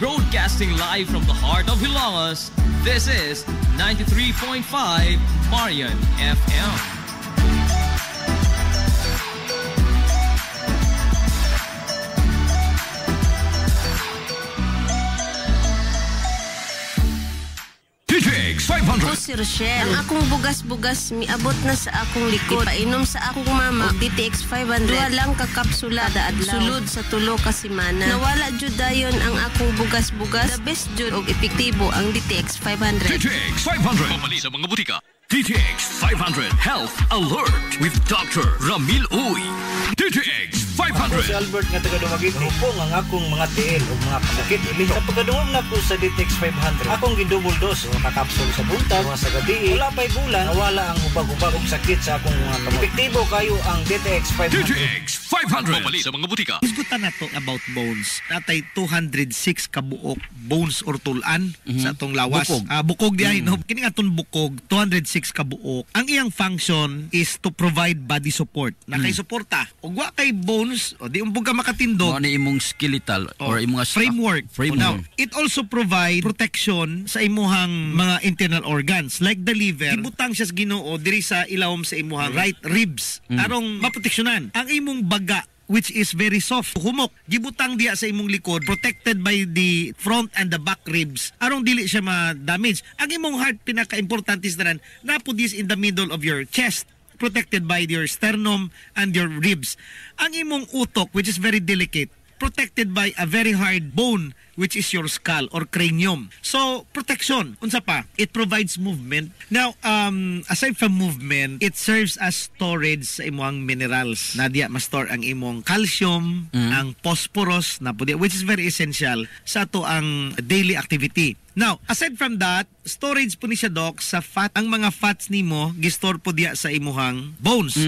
Broadcasting live from the heart of Hilangas, this is 93.5 Marian FM. DTX 500. O si Rochelle, ang akong bugas-bugas miabot na sa akong likod. Painom sa akong mama og DTX 500. Duha lang ka kapsula kada adlaw. Sulod sa tulo ka semana. Nawala jud dayon ang akong bugas-bugas. The best jud og epektibo ang DTX 500. DTX 500. Pamali sa mga butika. DTX 500 Health Alert with Dr. Ramil Uy. DTX 500. Ako si Albert nga taga Dumaguete. Upong ang akong mga tiil o mga panakit ili. Sa pagkadungog na ko sa DTX 500, akong gidouble dose o kakapsul sa buntag, mga sa gabi. Wala pa'y bulan, nawala ang hubag-hubag og sakit sa akong mga kamot. Epektibo kayo ang DTX 500. DTX 500. Pamali sa mga butika. Isgutan na to about bones. Natay 206 kabuok bones or tulan sa atong lawas. Bukog. Bukog diay no. Kini atong bukog 206 kabuok. Ang iyang function is to provide body support. Nakay suporta. Ug wa kay bones o di umbog ka makatindog. Ano imong skeletal or imong framework. Now, it also provide protection sa imuhang mga internal organs like the liver. Ibutang siya sa Ginoo diri sa ilawom sa imuhang right ribs arong maproteksyonan ang imong baga, which is very soft. Humok, gibutang diya sa imong likod, protected by the front and the back ribs. Arong dili siya ma-damage. Ang imong heart, pinaka-importante na napudis in the middle of your chest, protected by your sternum and your ribs. Ang imong utok, which is very delicate, protected by a very hard bone, which is your skull or cranium. So, protection. Unsa pa? It provides movement. Now, aside from movement, it serves as storage sa imong minerals. Nadya, ma-store ang imong calcium, ang phosphorus, na po, which is very essential sa to ang daily activity. Now, aside from that, storage po ni siya, Doc, sa fat. Ang mga fats nimo gistore po diya sa imuhang bones.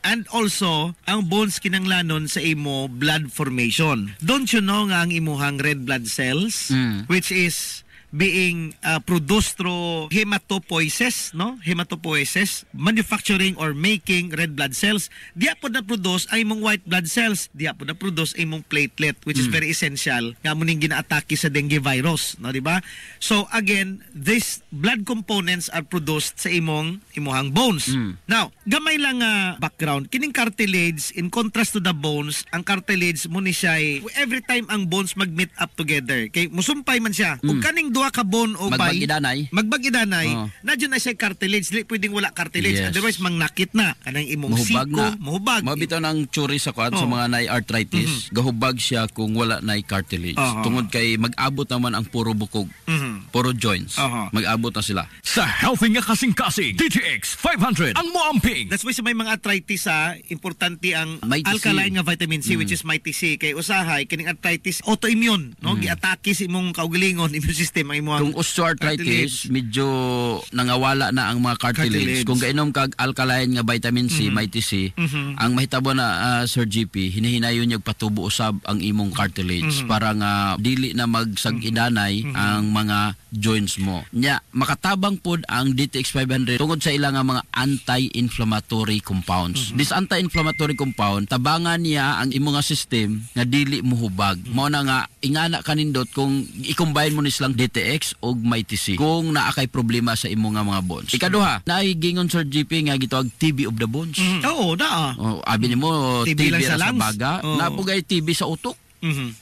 And also, ang bones kinanglanon sa imo blood formation. Don't you know nga ang imuhang red blood cells, which is being produced through hematopoiesis, no? Hematopoiesis, manufacturing or making red blood cells. Diya po na-produce ay mong white blood cells. Diya po na-produce ay mong platelet, which is very essential. Nga mo ning gina-atake sa dengue virus, no, di ba? So again, these blood components are produced sa imuhang bones. Now, gamay lang background. Kining cartilage, in contrast to the bones, ang cartilage mo ni siya every time ang bones mag-meet up together. Kay musumpay man siya. Kung kaning duha ka bone o magbagidanay, nadyo na siya cartilage. Dili pwedeng wala cartilage. Yes. Otherwise, mangnakit na. Kanang imong mahubag siko, mahubag. Mabitaw ng tsuri sa kuan sa mga nay arthritis. Gahubag siya kung wala nay cartilage. Tungod kay mag-abot naman ang puro bukog. Puro joints. Mag-abot na sila. Sa healthy nga kasing-kasing, DTX 500 ang moamping. That's why sa may mga arthritis importante ang Mighty alkaline nga vitamin C, which is Mighty C. Kay usahay, kining arthritis, autoimmune, no? Giatake sa imong kaugalingon, immune system. Kung osteoarthritis, medyo nangawala na ang mga cartilage. Kung gainom kag alkaline nga vitamin C, Mighty C, ang mahitabo na Sir GP, hinahinayon niya patubo usab ang imong cartilage para nga dili na magsag-idanay ang mga joints mo. Nya, makatabang pod ang DTX 500 tungod sa ilang mga anti-inflammatory compounds. This anti-inflammatory compound, tabangan niya ang imong system nga dili mohubag. Mao na nga ingana kanindot kung i-combine mo ni silang DTX o Mighty C kung naa kay problema sa imong mga bones. Ikaduha, naay gingon Sir GP nga gitawag TB of the bones. Oo, naa. Abi nimo TB lang sa baga, napugay TB sa utok.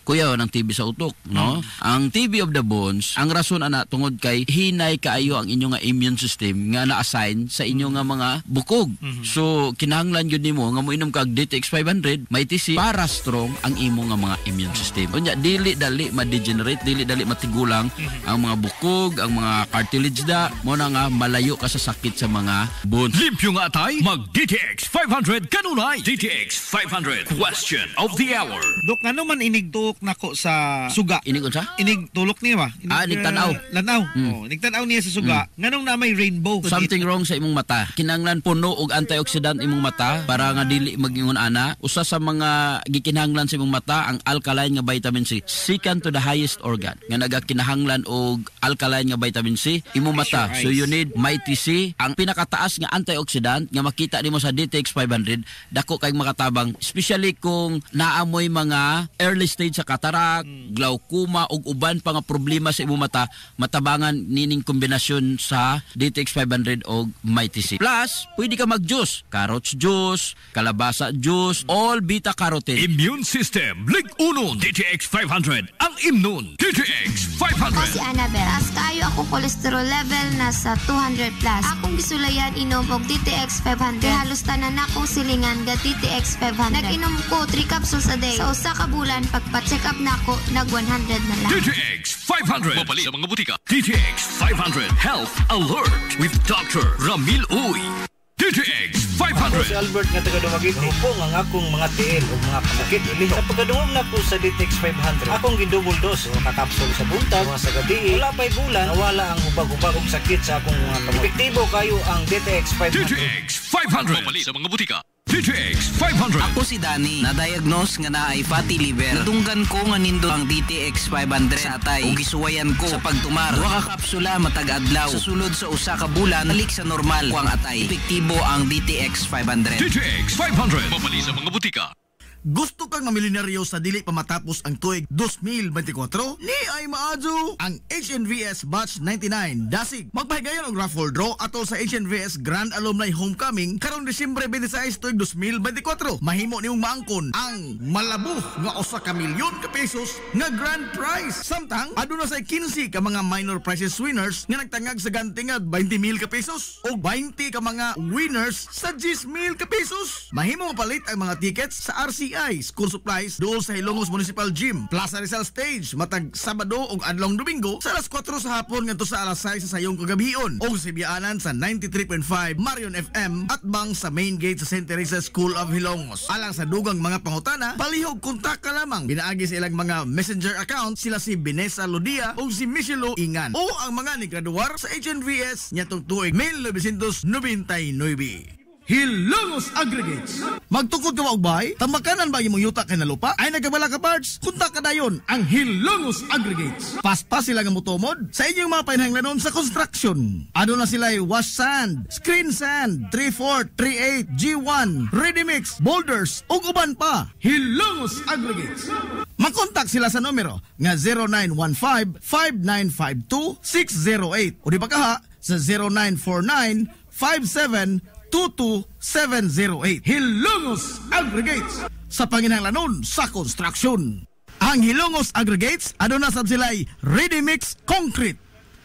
Kuya, ng TB sa utok, no? Ang TB of the bones, ang rason ana tungod kay hinay kaayo ang inyong immune system nga na-assign sa inyong mga bukog. So, kinahanglan yun nimo nga mo inom kag DTX 500, Mighty C, para strong ang imong mga immune system. Unya, dili dali ma-degenerate, dili dali matigulang ang mga bukog, ang mga cartilage da, mo na nga malayo ka sa sakit sa mga bones. Limpyo nga tay, mag-DTX 500 kanunay. DTX 500, question of the hour. Dok, ano man inigtulok nako sa suga? Inig unsa? Inigtulok niya ba? Nigtanaw. Lanaw. Nigtanaw niya sa suga. Nganong na may rainbow? Something wrong sa imong mata. Kinahanglan puno og antioxidant imong mata para nga dili magingon ana. Usa sa mga gikinahanglan sa imong mata ang alkaline nga vitamin C. Second to the highest organ nga nagakinahanglan og alkaline nga vitamin C imong mata. So you need Mighty C. Ang pinakataas nga antioxidant nga makita nimo sa DTX 500 dako kay makatabang, especially kung naamoy mga early early stage sa katarak, glaucoma ug uban pa nga problema sa imong mata, matabangan nining kombinasyon sa DTX 500 og Mighty C. Plus, pwede ka mag-juice, carrots juice, kalabasa juice, all beta carotene. Immune System Lig Uno DTX 500 ang Imnon DTX 500. Ako si Annabel. Taas kayo ako cholesterol level nasa 200 plus. Akong gisulayan inom og DTX 500. Halos tanan akong silingan ga DTX 500. Nag-inom ko 3 capsules a day. Sa usa ka bulan pagpa-check up nako nag 100 na lang. DTX 500 mapali sa mga butika. DTX 500 Health Alert with Dr. Ramil Uy. DTX 500. Si Albert nga taga Dumaguete. Upo nga akong mga tiil o mga pasakit iliho. Sa pagkadungog na ko sa DTX 500, akong gidouble dose o kakapsul sa buntag, mga sa gabi. Wala pa'y bulan, nawala ang hubag-hubag og sakit sa akong mga kamot. Epektibo kayo ang DTX 500. DTX 500 mapali sa mga butika. DTX 500. Ako si Danny, na-diagnose nga naay fatty liver. Nadunggan ko nga nindo ang DTX 500 sa atay ug gisuwayan ko sa pagtumar. Duha ka kapsula matag adlaw. Susulod sa usa ka bulan, balik sa normal ko ang atay. Epektibo ang DTX 500. DTX 500 mapali sa mga butika. Gusto kang mamilyonaryo sa dili pa matapos ang tuig 2024? Ni ay maadyo ang HNVS Batch 99 Dasig. Magpahigayon og raffle draw atol sa HNVS Grand Alumni Homecoming karong Disyembre 26 tuig 2024. Mahimo nimong maangkon ang malabuf nga usa ka milyon ka pesos nga grand prize. Samtang aduna say 15 ka mga minor prizes winners nga nagtangag sa gantingad 20,000 ka pesos o 20 ka mga winners sa 10,000 ka pesos. Mahimo mapalit ang mga tickets sa RCI School Supplies dool sa Ilongos Municipal Gym, Plaza Rizal Stage matag Sabado ug adlong Domingo sa alas 4 sa hapon ngadto sa alas 6 sa sayong kagabihon o sa biyaanan sa 93.5 Marion FM at bang sa main gate sa St. Teresa School of Hilongos. Alang sa dugang mga pangutana, palihog kontak ka lamang. Binaagi sa ilang mga messenger account sila si Vanessa Lodia o si Michelo Ingan o ang mga nigraduar sa HNVS nyatong tuig 1999. Hilongos Aggregates. Magtukod ka ba og bay? Tambakanan ba imong yuta kay na lupa? Ay nagabala ka parts? Kontak ka dayon ang Hilongos Aggregates. Paspas sila nga motomod sa inyong mga panahanglanon sa construction. Aduna sila wash sand, screen sand, 3/4, 3/8, G1, ready mix, boulders ug uban pa. Hilongos Aggregates. Makontak sila sa numero nga 0915-5952-608 o di ba kaha sa 0949-5722-708. Hilongos Aggregates sa panginahanglanon sa construction. Ang Hilongos Aggregates aduna sab sila'y ready mix concrete.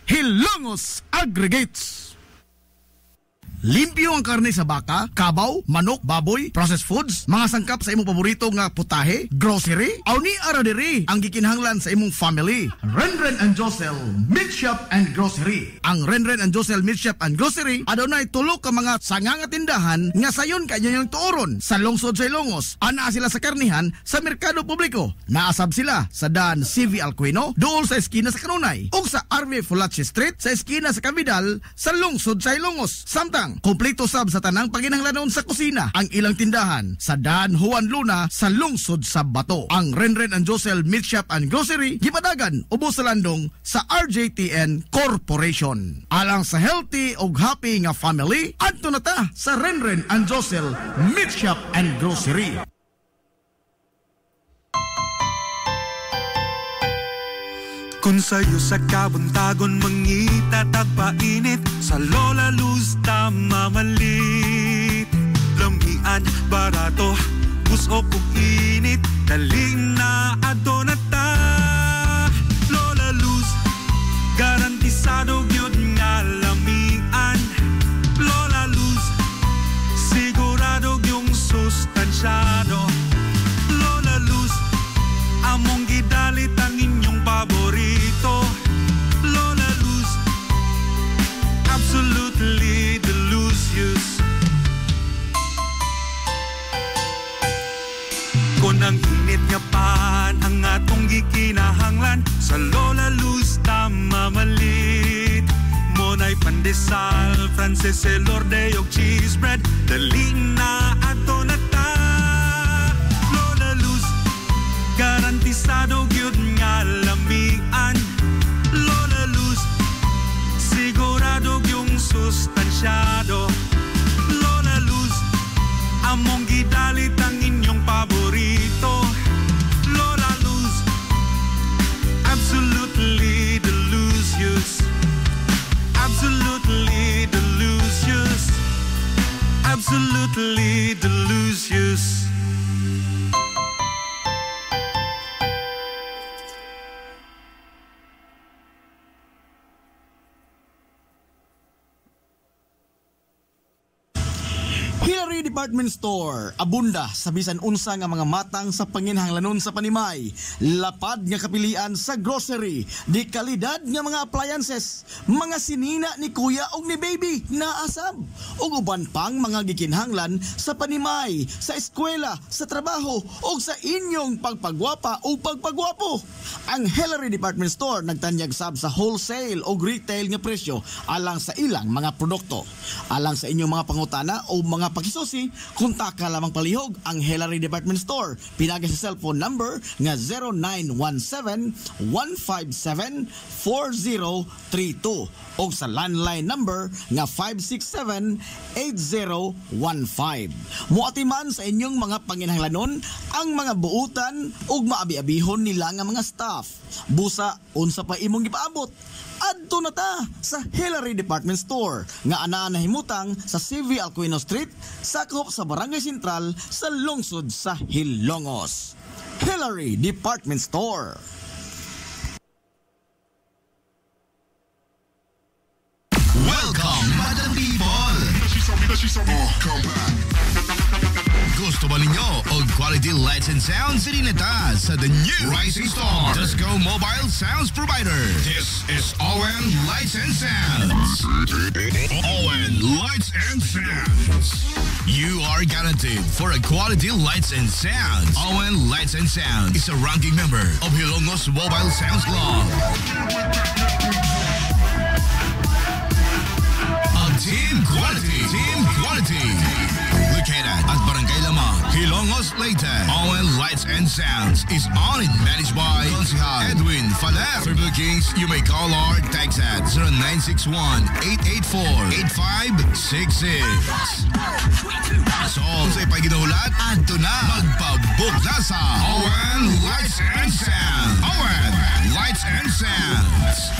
Hilongos Aggregates. Limpyo ang karne sa baka, kabaw, manok, baboy, processed foods, mga sangkap sa imong paborito nga putahe, grocery, aw ni ara diri ang gikinahanglan sa imong family. Renren and Josel Meat Shop and Grocery. Ang Renren and Josel Meat Shop and Grocery adunay tulo ka mga sanganga tindahan nga sayon kanyo yung tuoron sa lungsod sa Ilongos. Ana sila sa karnihan sa merkado publiko. Naasab sila sa Dan CV Alcuino dool sa eskina sa Kanunay ug sa RV Fulache Street sa eskina sa Cabidal sa lungsod sa Ilongos. Samtang kompleto sab sa tanang paginahanglanon sa kusina ang ilang tindahan sa Dan Juan Luna sa lungsod sa Bato. Ang Renren and Josel Meat Shop and Grocery gipadagan ubos sa landong sa RJTN Corporation. Alang sa healthy ug happy nga family, adto na ta sa Renren and Josel Meat Shop and Grocery. Kung sa'yo sa kabuntagon mangita tagpainit sa Lola Luz tamamalit. Lamian, barato, busok ug init, dali na adonata. Lola Luz, garantisado gyud nga lamian. Lola Luz, sigurado yung sustansyado. Lola Luz, among gidalit ang inyong paborito. Lola Luz, absolutely delicious. Kung ang init nga pan ang atong gikinahanglan, sa Lola Luz tamamalit. Monay pandesal, Frances elorde og cheese bread, dali na ato na ta. Lola Luz, garantisado gyud nga lamian. Lola Luz, sigurado yung sustansyado. Lola Luz, among gidalit ang inyong paborito. Lola Luz, Department Store, abunda sa bisan unsa nga mga matang sa panginhanglanon sa Panimay. Lapad nga kapilian sa grocery, di kalidad nga mga appliances, mga sinina ni kuya og ni baby na asab, ug uban pang mga gikinhanglan sa Panimay, sa eskwela, sa trabaho ug sa inyong pagpagwapa o pagpagwapo. Ang Hillary Department Store nagtanyag sab sa wholesale o retail nga presyo alang sa ilang mga produkto. Alang sa inyong mga pangutana o mga pakisusi, kontak ka lamang palihog ang Hillary Department Store. Pinagi sa cellphone number nga 0917-157-4032 o sa landline number nga 567-8015. Muatiman sa inyong mga panginhanglanon ang mga buutan ug maabi-abihon nila nga mga staff. Busa, unsa pa imong gipaabot? Adto na ta sa Hillary Department Store nga anaa nahimutang sa CV Alcuino Street, sakop sa Barangay Sentral sa lungsod sa Hilongos. Hillary Department Store. Welcome, Madam People! Come back. Gusto ba ninyo o quality lights and sounds? Sirineta sa the new Rising Star Disco Mobile Sounds Provider. This is ON Lights and Sounds. ON Lights and Sounds. You are guaranteed for a quality lights and sounds. ON Lights and Sounds is a ranking member of Hilongos Mobile Sounds Club. Team quality. Located at Barangay Lamang, Hilongos, Leyte. ON Lights and Sounds is owned and managed by Consihal Edwin Faler. For bookings, you may call or text at 0961-884-8566. So, sa ipaginahulat, adto na magpabook na sa ON Lights and Sounds. ON Lights and Sounds.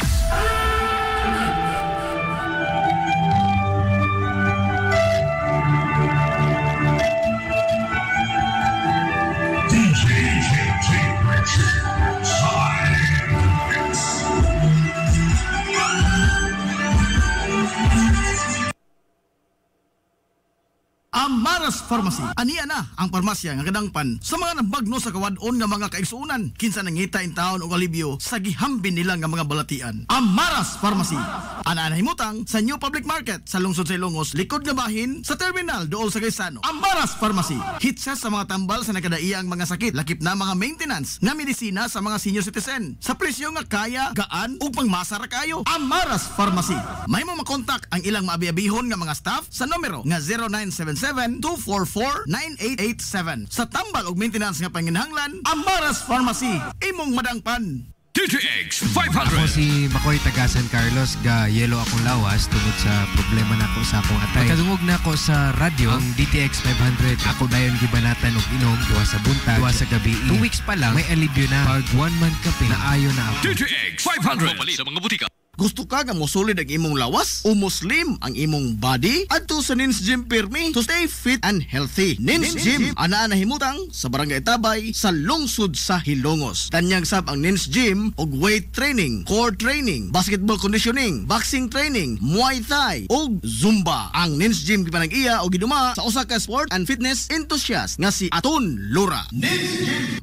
Amaras Pharmacy. Aniya na ang parmasya nga kadangpan sa mga nabagno sa kawadon nga mga kaigsuunan. Kinsa nangita in taon og alibyo sa gihambin nila nga mga balatian. Amaras Pharmacy. Ana nahimutang sa New Public Market sa lungsod sa Ilongos, likod nga bahin sa terminal dool sa Gaisano. Amaras Pharmacy. Hitsa sa mga tambal sa nakadaiyang mga sakit, lakip na mga maintenance nga medisina sa mga senior citizen. Sa presyo nga kaya, gaan ug pangmasa ra kayo. Amaras Pharmacy. May mo makontak ang ilang maabi-abihon nga mga staff sa numero nga 0977-244-9887. Sa tambal og maintenance nga panginhanglan, Amaras Pharmacy. Imong madangpan. DTX 500. Ako si Makoy taga San Carlos, ga yelo akong lawas tungod sa problema nako sa akong atay. Pagkadungog nako sa radyo ang DTX 500, ako dayon gibanatan og inom duha sa buntag, duha sa gabi. 2 weeks pa lang may alibyo na. Pag 1 month kape na ayo na ako. DTX 500 sa mga butika. Gusto ka nga mo solid ang imong lawas o mo slim ang imong body? Adto sa Nins Gym Pirmi to stay fit and healthy. Nins Gym ana nahimutang sa Barangay Tabay sa lungsod sa Hilongos. Tanyag sab ang Nins Gym og weight training, core training, basketball conditioning, boxing training, Muay Thai ug Zumba. Ang Nins Gym gipanag-iya o giduma sa usa ka sport and fitness enthusiast nga si Aton Lura. Nins Gym.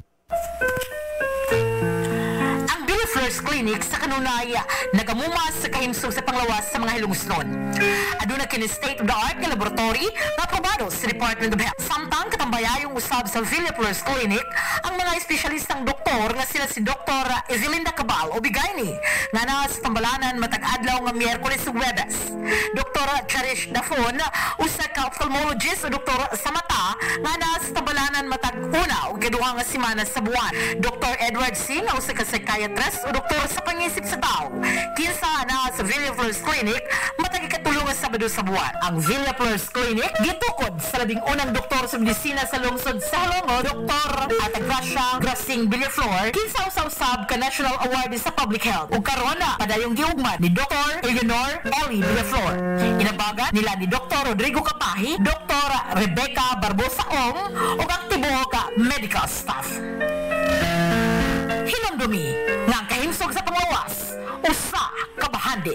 First Clinic sa kanunay nagamumas sa kahimsog sa panglawas sa mga Hilongosnon. Aduna kini state-of-the-art nga laboratory na aprobado sa Department of Health. Samtang katambayayong usab sa Villa First Clinic ang mga espesyalistang doktor nga sila si Dr. Ezelinda Cabal o Bigayni nga na sa tambalanan matag adlaw nga Miyerkules ug Huwebes. Dr. Cherish Dafon usa ka ophthalmologist o doktor sa mata nga na sa tambalanan matag una ug kaduha nga semana sa buwan. Dr. Edward Singh usa ka psychiatrist o doktor sa pangisip sa tao. Kinsa na sa Villa First Clinic matag ikatulong nga Sabado sa buwan. Ang Villa First Clinic gitukod sa labing unang doktor sa medisina sa lungsod sa Hilongos, Dr. Atagracia Grasing Villaflor, kinsa usab ka National Award sa Public Health. Ug karon na padayong giugmad ni Dr. Eleanor Ellie Villaflor. Inabagan nila ni Dr. Rodrigo Kapahi, Dr. Rebecca Barbosa Ong ug aktibo ka medical staff. Hinumdumi nga ang kahimsog sa panglawas usa ka bahandi.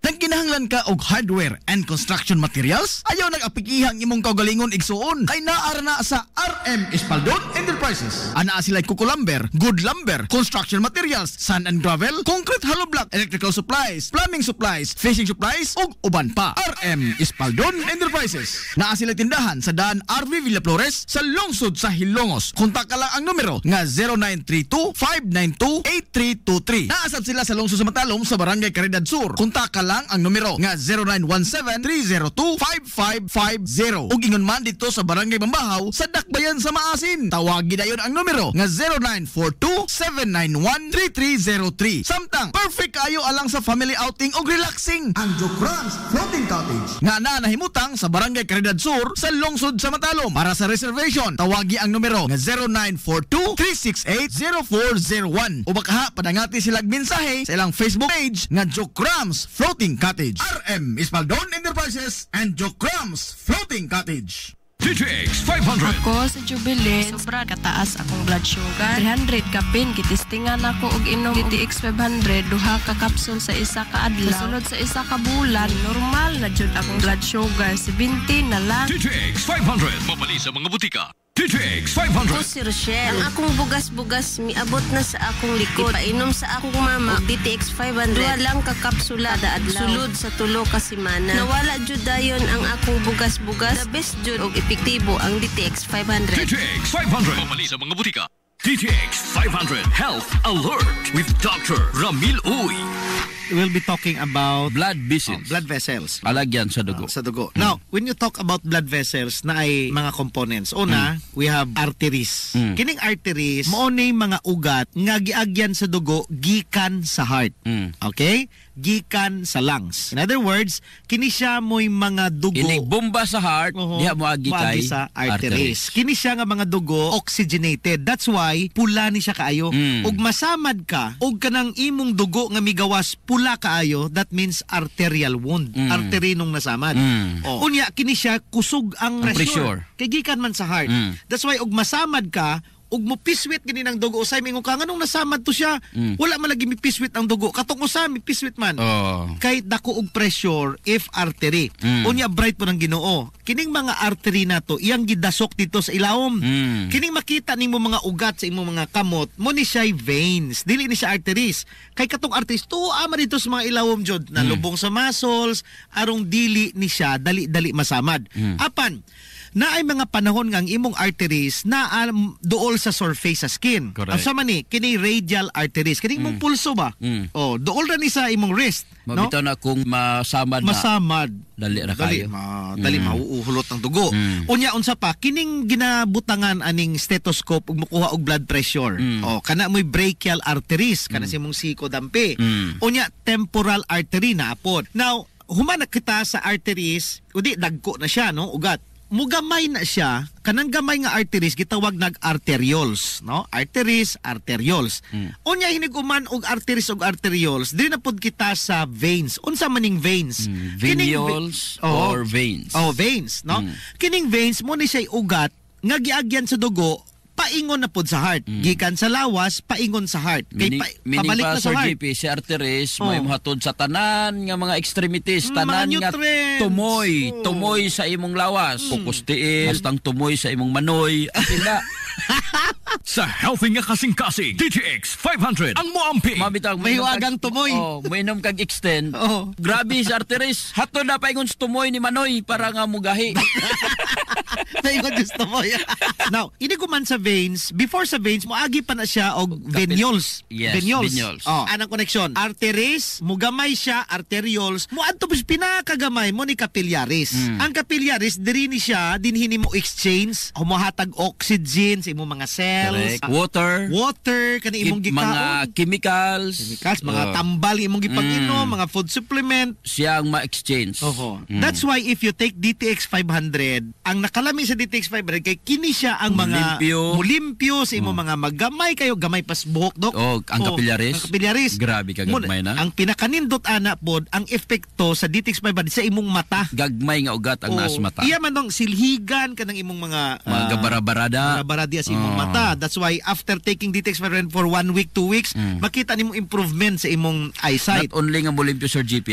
Nagkinahanglan nagpadulan ka og hardware and construction materials? Ayaw nag-apikihang imong kaugalingon igsuon kay naara na sa RM Espaldon Enterprises. Ana sila Kuko Lumber, Good Lumber, construction materials, sand and gravel, concrete hollow block, electrical supplies, plumbing supplies, fishing supplies ug uban pa. RM Espaldon Enterprises. Naa sila tindahan sa daan RV Villa Flores sa lungsod sa Hilongos. Kontak ka lang ang numero nga 0932-592-8323. Naasab sila sa lungsod sa Matalom sa Barangay Caridad Sur. Kontak ka lang ang numero nga 0917-302-5550. Ug ingon man dito sa Barangay Bambahaw sa Dakbayan sa Maasin. Tawagi dayon ang numero nga 0942-791-3303. Samtang perfect kayo alang sa family outing ug relaxing. Ang Jokrans Floating Cottage nga nahimutang sa Barangay Caridad Sur sa lungsod sa Matalom. Para sa reservation, tawagi ang numero nga 0942-368-0401. O baka padangati silang mensahe sa ilang Facebook page nga Jokrans Floating Cottage. RM Espaldon Enterprises and Jokrans Floating Cottage. DTX 500. Ako sa Jubilee, sobra kataas akong blood sugar. 300 kapin, kitistingan ako og inom DTX 500, duha ka kapsul sa isa ka adlaw. Sunod sa isa ka bulan, normal na jud akong blood sugar, 70 na lang. DTX 500. Mabali sa mga butika. DTX 500. Ako si Rochelle. Ang akong bugas-bugas miabot na sa akong likod. Painom sa akong mama og DTX 500. Duha lang ka kapsula kada adlaw. Sulod sa tulo ka semana. Nawala jud dayon ang akong bugas-bugas. The best jud og epektibo ang DTX 500. DTX 500. Mabali sa mga butika. DTX 500 Health Alert with Dr. Ramil Uy. We'll be talking about blood vessels. Blood vessels. Alagyan sa dugo. Sa dugo. Now, when you talk about blood vessels na ay mga components. Una, we have arteries. Kining arteries, mao nay mga ugat nga giagyan sa dugo gikan sa heart. Okay? Gikan sa lungs. In other words, kini siya mo'y mga dugo. Kining bomba sa heart, diha mo agi kay sa arteries. Kini siya nga mga dugo oxygenated. That's why pula ni siya kaayo. Ug masamad ka, ug kanang imong dugo nga migawas pula kaayo, that means arterial wound. Artery nung nasamad. Unya kini siya kusog ang pressure. Kay gikan man sa heart. That's why ug masamad ka, ug mo piswit gini ng dugo usay mingon ka nganong nasamad to siya, wala man lagi mi piswit ang dugo, katong usay mi piswit man. Kay dako og pressure if artery. Unya bright po ng Ginoo, kining mga artery nato iyang gidasok dito sa ilawom. Kining makita nimo mga ugat sa imong mga kamot mo ni siya veins, dili ni siya arteries. Kay katong arteries tuwa man dito sa mga ilawom jud na lubong sa muscles arong dili ni siya dali-dali masamad. Apan na ay mga panahon nga ang imong arteries na duol sa surface sa skin. Asa man ni kini radial arteries, kini imong pulso ba? Duol ra ni sa imong wrist, no? Mabitaw na kung masamad dali ra kayo. Dali mauuhulot ng dugo. Unya unsa pa kining ginabutangan aning stethoscope ug mokuha og blood pressure. Kana mo'y brachial arteries, kana si imong siko dampi. Unya temporal artery na apod. Now, human kita sa arteries, udi dagko na siya, no, ugat. Mugamay na siya, kanang gamay nga arteries gitawag nag arterioles, no? Arteries, arterioles. Unya hiniguman og arteries ug arterioles, dili na pud kita sa veins. Unsa maning veins? Venules or veins. Veins, no? Kining veins mo ni siya ugat nga giagyan sa dugo paingon na pod sa heart. Gikan sa lawas, paingon sa heart. Kay pabalik na sa heart. Si arteries mo hatod sa tanan nga mga extremities, tanan nga tumoy sa imong lawas, kukustiis, tang tumoy sa imong manoy, apila. Sa healthy nga kasing-kasing, DTX 500 ang moampi. Mabitang mahiwagang tumoy. Mainom kag extend. Grabe sa arteries. Hatod na paingon sa tumoy ni manoy para nga mugahi. Paingon sa tumoy. Now, ini ko man sa veins, before sa veins, moagi pa na siya og venules. Yes, venules. Anang koneksyon? Arteries, mugamay siya, arterioles, muadto pis pinakagamay mo ni capillaries. Ang capillaries, diri ni siya, dinhini mo exchange, humuhatag oxygen sa imong mga cells. Water, kani imong gikaon. Mga chemicals, mga tambal imong gipag-inom, mga food supplement. Siyang ma-exchange. That's why if you take DTX 500, ang nakalami sa DTX 500, kay kini siya ang mga mulimpyo sa imong mga magamay kayo, gamay pas buhok, Dok. Ang capillaries. Ang capillaries. Grabe ka gagmay na. Ang pinakanindot ana pod ang epekto sa DTX 500 sa imong mata. Gagmay nga ugat ang naas mata. Iya man dong silhigan kanang imong mga gabarabarada. Barabarada sa imong mata. That's why after taking DTX 500 for 1 week, 2 weeks, makita nimo improvement sa imong eyesight. Not only nga molimpyo Sir GP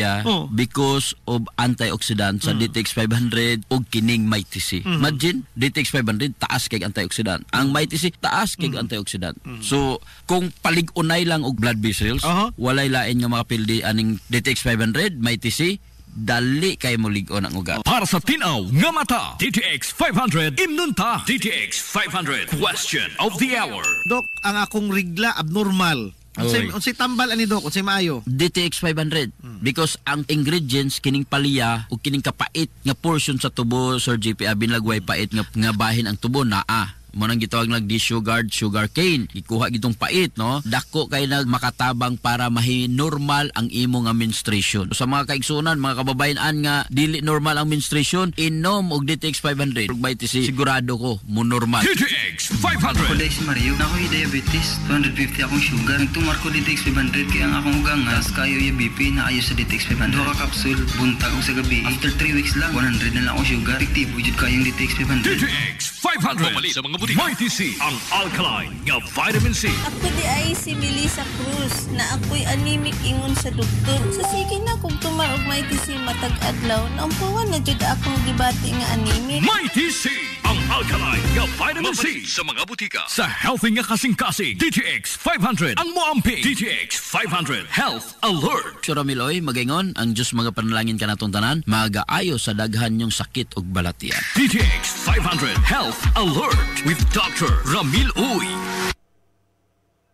because of antioxidant sa DTX 500 o kining Mighty C. Imagine, DTX 500 taas kay antioxidant. Ang Mighty C taas kay antioxidant. So, kung palig-unay lang og blood vessels, walay lain nga makapildi aning DTX 500, Mighty C, dali kay mo ligon ang ugat. Para sa tinaw nga mata, DTX 500 imnunta. DTX 500 question of the hour. Dok, ang akong rigla abnormal. Unsay tambal ani Dok? Unsay maayo? DTX 500 because ang ingredients kining palya o kining kapait nga portion sa tubo Sir GP binlagway pait nga bahin ang tubo naa. Manang gitawag nag disugard sugar cane, ikuha gitong pait no, dako kay nag makatabang para mahi-normal ang imo nga menstruation. Sa mga kaigsunan, mga kababayan nga dili normal ang menstruation, inom og DTX 500 Mighty C, sigurado ko mo normal. DTX 500. Kulay si Mario, nakoy diabetes, 250 akong sugar. Nagtumar ko DTX 500 kaya ang akong ugangas kayo yung BP na ayos sa DTX 500. Duha ka capsule buntag og sa gabi. After 3 weeks lang 100 na lang akong sugar. Efektibo jud kayong DTX 500. DTX 500. Pamali sa mga Mighty C, ang alkaline nga vitamin C. Ako di ay si Melissa Cruz na ako'y anemic ingon sa doktor. Sa sige na kung tumarog Mighty C matag adlaw, naumpuan na jud akong gibati nga anemic. Mighty C, ang alkaline nga vitamin C sa mga butika. Sa healthy nga kasing-kasing, DTX 500 ang moamping. DTX 500 Health Alert. Sir Ramiloy, magaingon ang Diyos mga panalangin ka natong tanan, magaayo sa daghan yung sakit ug balatian. DTX 500 Health Alert with Dr. Ramil Uy.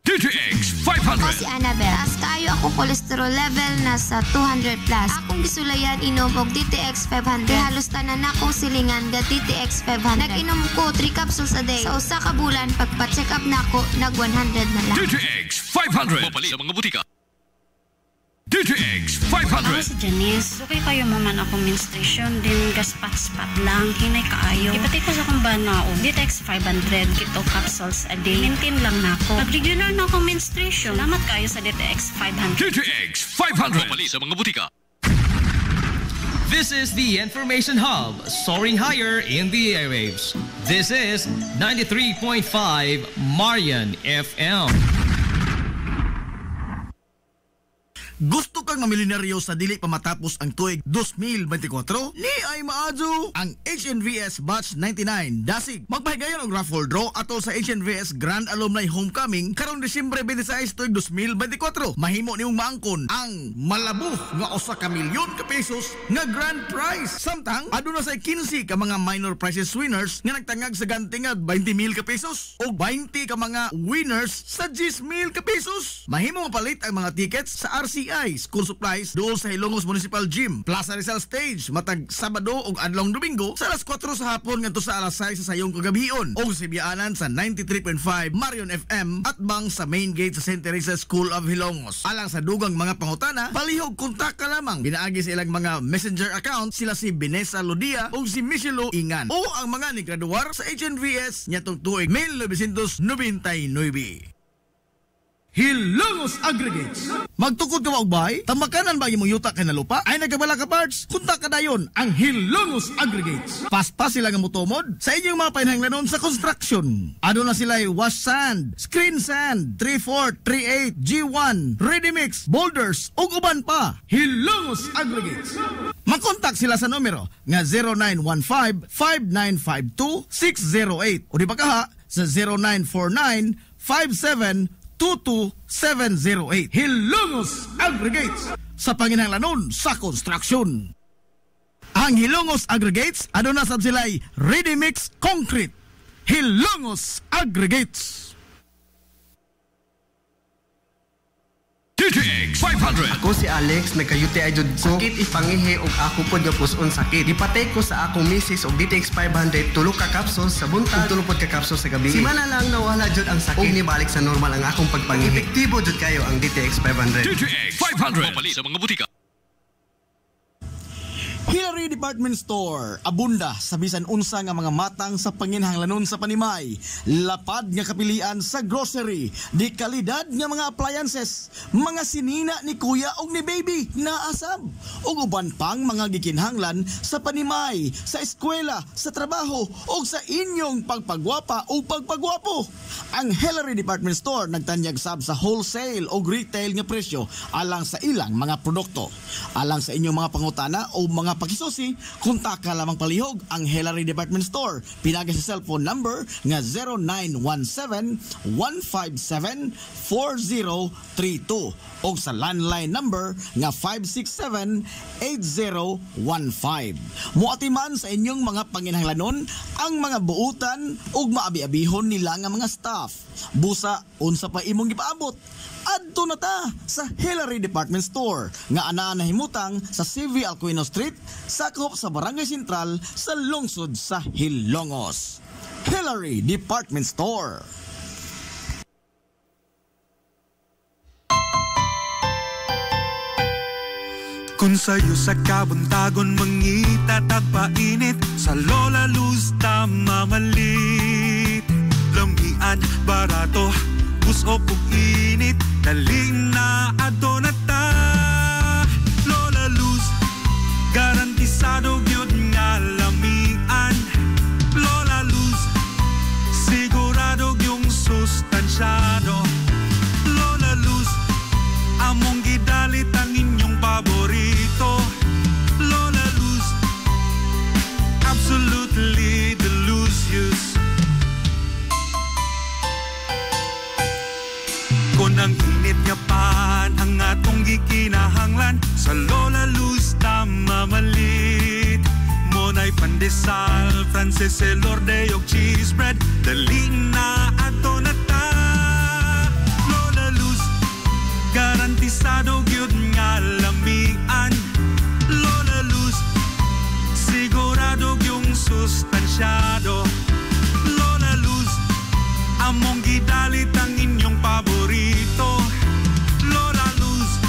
DTX 500. Ako si Annabel. Taas kayo ako cholesterol level nasa 200 plus. Akong gisulayan inom og DTX 500. Halos tanan akong silingan ga DTX 500. Nag-inom ko 3 capsules a day. Sa usa ka bulan pagpa-check up nako nag 100 na lang. DTX 500. Mapali sa mga butika. DTX 500. Ako si Janice. Okay kayo maman akong menstruation, din gaspat-spat lang, hinay kaayo. Ipatay ko sa kong banao, DTX 500, kito capsules a day. Maintain lang na ako. Pag regular na akong menstruation, salamat kayo sa DTX 500. DTX 500. Mapali sa mga butika. This is the Information Hub, soaring higher in the airwaves. This is 93.5 Marian FM. Gusto kang mamilyonaryo sa dili pa matapos ang tuig 2024? Ni ay maadyo ang HNVS Batch 99 Dasig. Magpahigayon og raffle draw atol sa HNVS Grand Alumni Homecoming karong Disyembre 26 tuig 2024. Mahimo nimong maangkon ang malabog nga 1 ka milyon ka pesos nga grand prize. Samtang aduna sa 15 ka mga minor prizes winners nga nagtangag sa gantingad 20,000 ka pesos o 20 ka mga winners sa 10,000 ka pesos. Mahimo mapalit ang mga tickets sa RCI School Supplies doon sa Hilongos Municipal Gym, Plaza Rizal Stage matag Sabado ug adlong Domingo sa alas 4 sa hapon ngadto sa alas 6 sa sayong kagabion o sa biyaanan sa 93.5 Marion FM at bang sa main gate sa St. Teresa School of Hilongos. Alang sa dugang mga pangutana, palihog kontak ka lamang. Binaagi sa ilang mga messenger account sila si Vanessa Lodia o si Michelo Ingan o ang mga nigraduar sa HNVS nyatong tuig 1999. Hilongos Aggregates. Magtukod ka ba og bahay? Tamakanan ba imong yuta kay nalupa? Ay nagabala ka parts? Kunta ka dayon ang Hilongos Aggregates. Paspas sila nga motomod sa inyong mga panahanglanon sa construction. Ano na sila wash sand, screen sand, 3/4, 3/8, G1, ready mix, boulders ug uban pa. Hilongos Aggregates. Makontak sila sa numero nga 0915-5952-608 o di ba kaha sa 0949-5722-708. Hilongos Aggregates sa panginahanglanon sa construction. Ang Hilongos Aggregates aduna sab sila'y ready mix concrete. Hilongos Aggregates. DTX 500. Ako si Alex, nagkayuti ay jud ko. Sakit ipangihi og ako pod nga puson sakit. Ipatay ko sa akong misis og DTX 500 tulo ka capsules sa buntag, tulo pod ka capsules sa gabi. Simana lang nawala jud ang sakit. Og nibalik sa normal ang akong pagpangihi. Epektibo jud kayo ang DTX 500. DTX 500. Mapali sa mga butika. Hilary Hillary Department Store, abunda sa bisan unsa nga mga matang sa panginhanglanon sa panimay. Lapad nga kapilian sa grocery, di kalidad nga mga appliances, mga sinina ni kuya og ni baby naasab, ug uban pang mga gikinhanglan sa panimay, sa eskwela, sa trabaho ug sa inyong pagpagwapa o pagpagwapo. Ang Hillary Department Store nagtanyag sab sa wholesale o retail nga presyo alang sa ilang mga produkto. Alang sa inyong mga pangutana o mga pakisusi, kontak ka lamang palihog ang Hillary Department Store. Pinagi sa cellphone number nga 0917-157-4032 o sa landline number nga 567-8015. Muatiman sa inyong mga panginhanglanon ang mga buutan ug maabi-abihon nila nga mga staff. Busa unsa pa imong gipaabot? Adto na ta sa Hillary Department Store nga anaa nahimutang sa CV Alcuino Street, sakop sa Barangay Sentral sa lungsod sa Hilongos. Hillary Department Store. Kung sa'yo sa kabuntagon mangita tagpainit, sa Lola Luz mamalit. Lamian, barato, puso kong init, daling na adonata. Lola Luz, garantisado yun nga lamian. Lola Luz, sigurado yung sustansyado. Lola Luz, among gidalit ang inyong paborito. Lola Luz, absolutely delicious. Kung ang init nga pan ang atong gikinahanglan, sa Lola Luz mamalit. Monay pandesal, Frances elorde og cheese bread, daling na ato na ta. Lola Luz, garantisado gyud nga lamian. Lola Luz, sigurado yung sustansyado. Lola Luz, among gidalit ang inyong paborito. Lola Luz,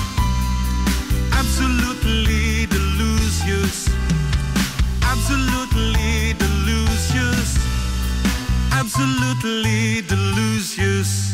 absolutely delicious. Absolutely delicious. Absolutely delicious.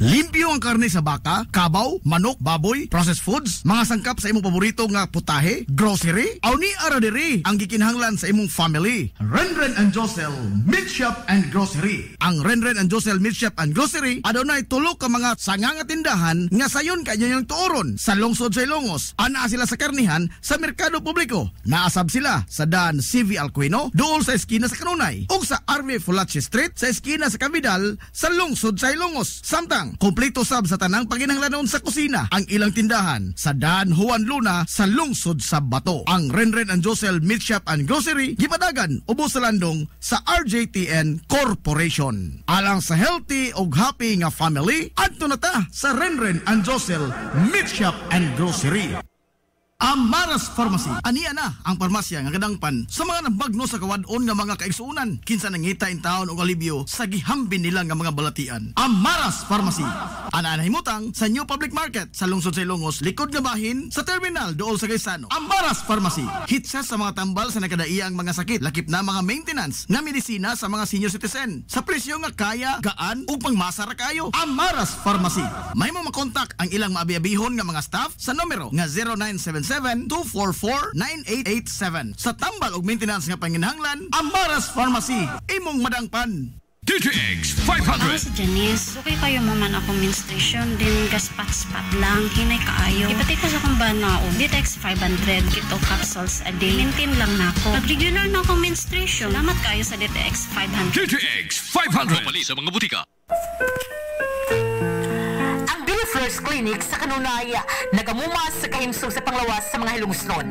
Limpyo ang karne sa baka, kabaw, manok, baboy, processed foods, mga sangkap sa imong paborito nga putahe, grocery, aw ni ara diri ang gikinahanglan sa imong family. Renren and Josel Meat Shop and Grocery. Ang Renren and Josel Meat Shop and Grocery adunay tulo ka mga sanga nga tindahan nga sayon kay inyong tuoron sa lungsod sa Ilongos. Anaa sila sa karnihan sa merkado publiko. Naasab sila sa Dan CV Alcuino, dool sa eskina sa Kanunay, ug sa RV Fulache Street sa eskina sa Cabidal sa lungsod sa Ilongos. Samtang kompleto sab sa tanang panginahanglanon sa kusina ang ilang tindahan sa Dan Juan Luna sa lungsod sa Bato. Ang Renren and Josel Meat Shop and Grocery gipadagan ubos sa landong sa RJTN Corporation. Alang sa healthy ug happy nga family, adto na ta sa Renren and Josel Meat Shop and Grocery. Amaras Pharmacy. Aniya na ang parmasya nga kadangpan sa mga nabagno sa kawadon nga mga kaigsuunan. Kinsa nangita in taon og alibyo sa gihambin nila nga mga balatian. Amaras Pharmacy. Ana nahimutang sa New Public Market sa lungsod sa Ilongos, likod nga bahin sa terminal dool sa Gaisano. Amaras Pharmacy. Hitsa sa mga tambal sa nakadaiyang mga sakit, lakip na mga maintenance nga medisina sa mga senior citizen. Sa presyo nga kaya, gaan ug pangmasa ra kayo. Amaras Pharmacy. May mo makontak ang ilang maabi-abihon nga mga staff sa numero nga 0977-244-9887. Sa tambal og maintenance nga panginahanglan, Amaras Pharmacy. Imong madangpan. DTX 500. Ako si Janice. Okay kayo maman akong menstruation, din gaspat-spat lang, hinay kaayo. Ipati ko sa akong banao. DTX 500, kito capsules a day. Maintain lang na ako. Pag-regular na akong menstruation. Salamat kayo sa DTX 500. DTX 500. Pumali sa mga butika. First Clinic sa Kanunaya nagamumas sa kahimsog sa panglawas sa mga hilungusnon.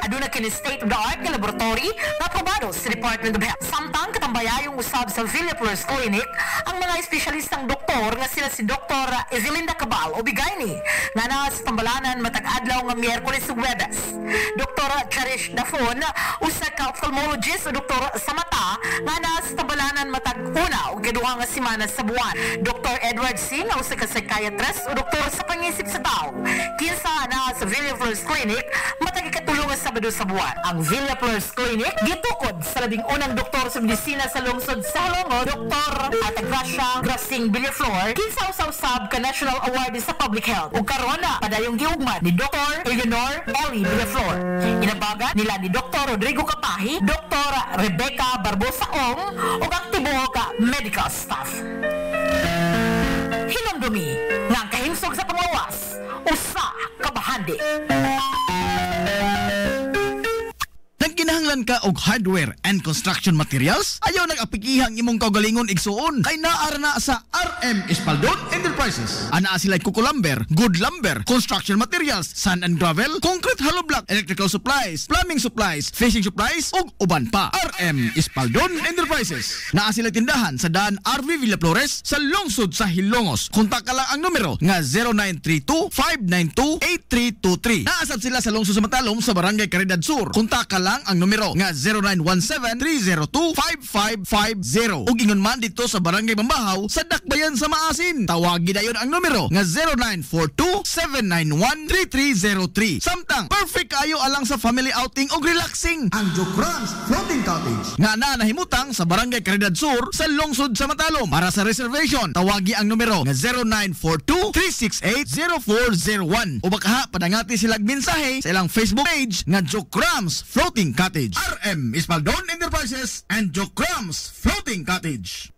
Aduna kini state-of-the-art nga laboratory na aprobado aprobado sa Department of Health. Samtang katambayayong usab sa Villa Flores Clinic ang mga espesyalistang doktor nga sila si Dr. Ezelinda Cabal o Bigayni nga na sa tambalanan matag adlaw nga Miyerkules ug Huwebes. Dr. Cherish Dafon usa ka ophthalmologist o doktor sa mata nga na sa tambalanan matag una ug kaduha nga semana sa buwan. Dr. Edward C nga usa ka psychiatrist o doktor sa pangisip sa tao. Kinsa na sa Villa Flores Clinic matag ikatulong nga Sabado sa buwan. Ang Villa Flores Clinic gitukod sa labing unang doktor sa medisina sa lungsod sa Halongo, Dr. Atagracia Grasing Villaflor, kinsa usab ka National Award sa Public Health. Ug karon na padayong giugmad ni Dr. Eleanor Ellie Villaflor. Inabagan nila ni Dr. Rodrigo Kapahi, Dr. Rebecca Barbosa Ong ug ang tibuok medical staff. Hinumdumi nga ang kahimsog sa panglawas usa ka bahandi. Nagkinahanglan ka og hardware and construction materials? Ayaw nag-apikihang imong kaugalingon igsuon kay naara na sa RM Espaldon Enterprises. Anaa sila Kuko Lumber, Good Lumber, construction materials, sand and gravel, concrete hollow block, electrical supplies, plumbing supplies, fishing supplies ug uban pa. RM Espaldon Enterprises. Naa sila tindahan sa daan RV Villa Flores sa lungsod sa Hilongos. Kontak ka lang ang numero nga 0932-592-8323. Naasab sila sa lungsod sa Matalom sa Barangay Caridad Sur. Kontak ka lang ang numero nga 0917-302-5550. Ug ingon man dito sa Barangay Mambahaw sa Dakbayan sa Maasin. Tawagi dayon ang numero nga 0942-791-3303. Samtang perfect kayo alang sa family outing ug relaxing. Ang Jokrans Floating Cottage nga nahimutang sa Barangay Caridad Sur sa lungsod sa Matalom. Para sa reservation, tawagi ang numero nga 0942-368-0401. O baka padangati silang mensahe sa ilang Facebook page nga Jokrans Floating Cottage. RM Espaldon Enterprises and Jokrams Floating Cottage.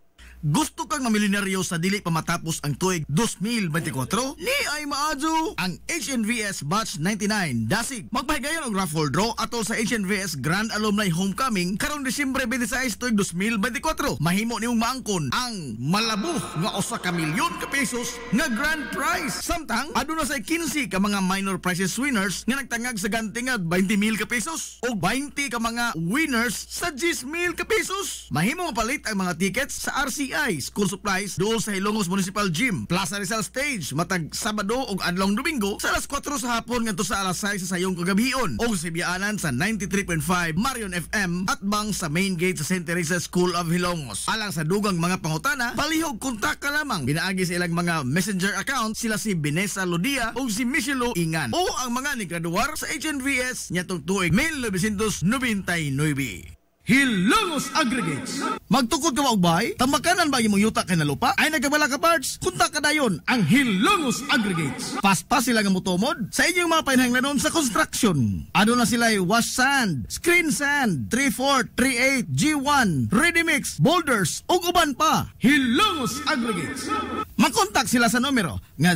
Gusto kang mamilyonaryo sa dili pa matapos ang tuig 2024? Ni ay maadyo ang HNVS Batch 99 Dasig. Magpahigayon og raffle draw atol sa HNVS Grand Alumni Homecoming karong Disyembre 26 tuig 2024. Mahimo nimong maangkon ang malabuk nga usa ka milyon ka pesos nga grand prize. Samtang aduna sa 15 ka mga minor prizes winners nga nagtangag sa gantingad 20,000 ka pesos o 20 ka mga winners sa 10,000 ka pesos. Mahimo mapalit ang mga tickets sa RCI School Supplies doon sa Hilongos Municipal Gym, Plaza Rizal Stage matag Sabado ug adlong Domingo sa alas 4 sa hapon ngadto sa alas 6 sa sayong kagabion o sa biyaanan sa 93.5 Marion FM at bang sa main gate sa St. Teresa School of Hilongos. Alang sa dugang mga pangutana, palihog kontak ka lamang. Binaagi sa ilang mga messenger account sila si Binesa Lodia o si Michelo Ingan o ang mga nigraduar sa HNVS nyatong tuig 1999. Hilongos Aggregates. Magtukod ka ba og bahay? Tamakanan ba imong yuta kay na lupa? Ay nagkabala ka parts? Kunta ka dayon ang Hilongos Aggregates. Paspas sila nga motomod sa inyong mga panahanglanon sa construction. Ano na sila wash sand, screen sand, 3/4, 3/8, G1, ready mix, boulders ug uban pa. Hilongos Aggregates. Makontak sila sa numero nga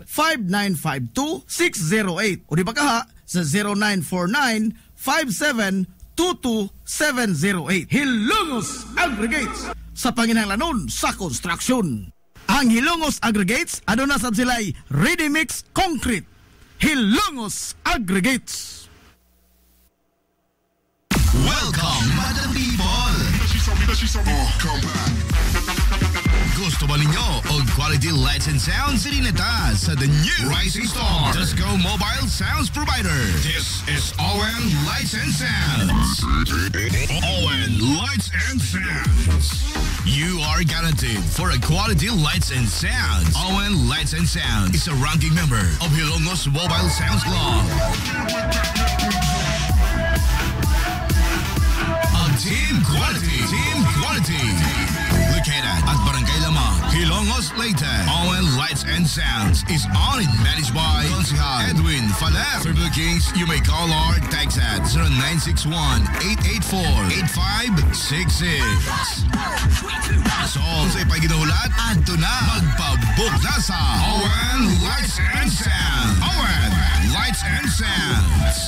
0915-5952-608 o di ba kaha sa 0949-5722-708. Hilongos Aggregates sa panginahanglanon sa construction. Ang Hilongos Aggregates aduna sab sila'y ready mix concrete. Hilongos Aggregates. Welcome, Madam People! Come back. Gusto ba ninyo og quality lights and sounds? Sirineta sa the new Rising Star Disco Mobile Sounds Provider. This is ON Lights and Sounds. ON Lights and Sounds. You are guaranteed for a quality lights and sounds. ON Lights and Sounds is a ranking member of Hilongos Mobile Sounds Club. Team Quality. Located at Barangay Lamang, Hilongos, Leyte. ON Lights and Sounds is owned and managed by Consihal Edwin Faler. For bookings, you may call or text at 0961-884-8566. So, sa ipaginahulat, adto na magpabook na sa ON Lights and Sounds. ON Lights and Sounds.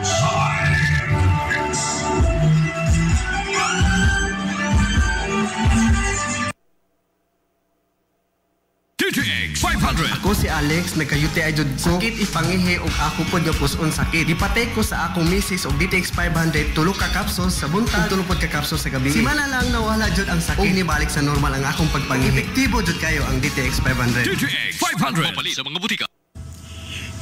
Silence. 500. Ako si Alex, nagka-UTI jud ko. Sakit ipangihi og ako pod nga puson sakit. Ipatay ko sa akong misis og DTX 500 tulo ka capsules sa buntag, tulo pod ka capsules sa gabi. Simana lang nawala jud ang sakit. Og nibalik sa normal ang akong pagpangihi. Epektibo jud kayo ang DTX 500. DTX 500. Papalit sa mga butika.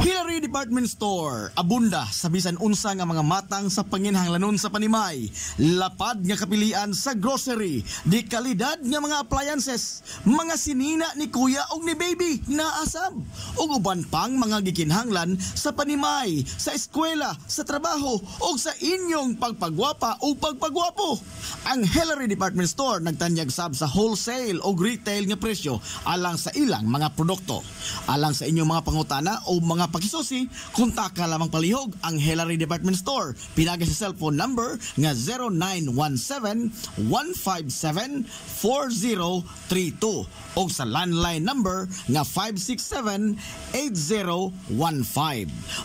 Hillary Department Store, abunda sa bisan unsa nga mga matang sa panginhanglanon sa panimay, lapad nga kapilian sa grocery, di kalidad nga mga appliances, mga sinina ni kuya og ni baby naasab, ug uban pang mga gikinhanglan sa panimay, sa eskwela, sa trabaho ug sa inyong pagpagwapa o pagpagwapo. Ang Hillary Department Store nagtanyag sab sa wholesale o retail nga presyo alang sa ilang mga produkto. Alang sa inyong mga pangutana o mga pakisusi, kontak ka lamang palihog ang Hillary Department Store. Pinagi sa cellphone number nga 0917-157-4032 o sa landline number nga 567-8015.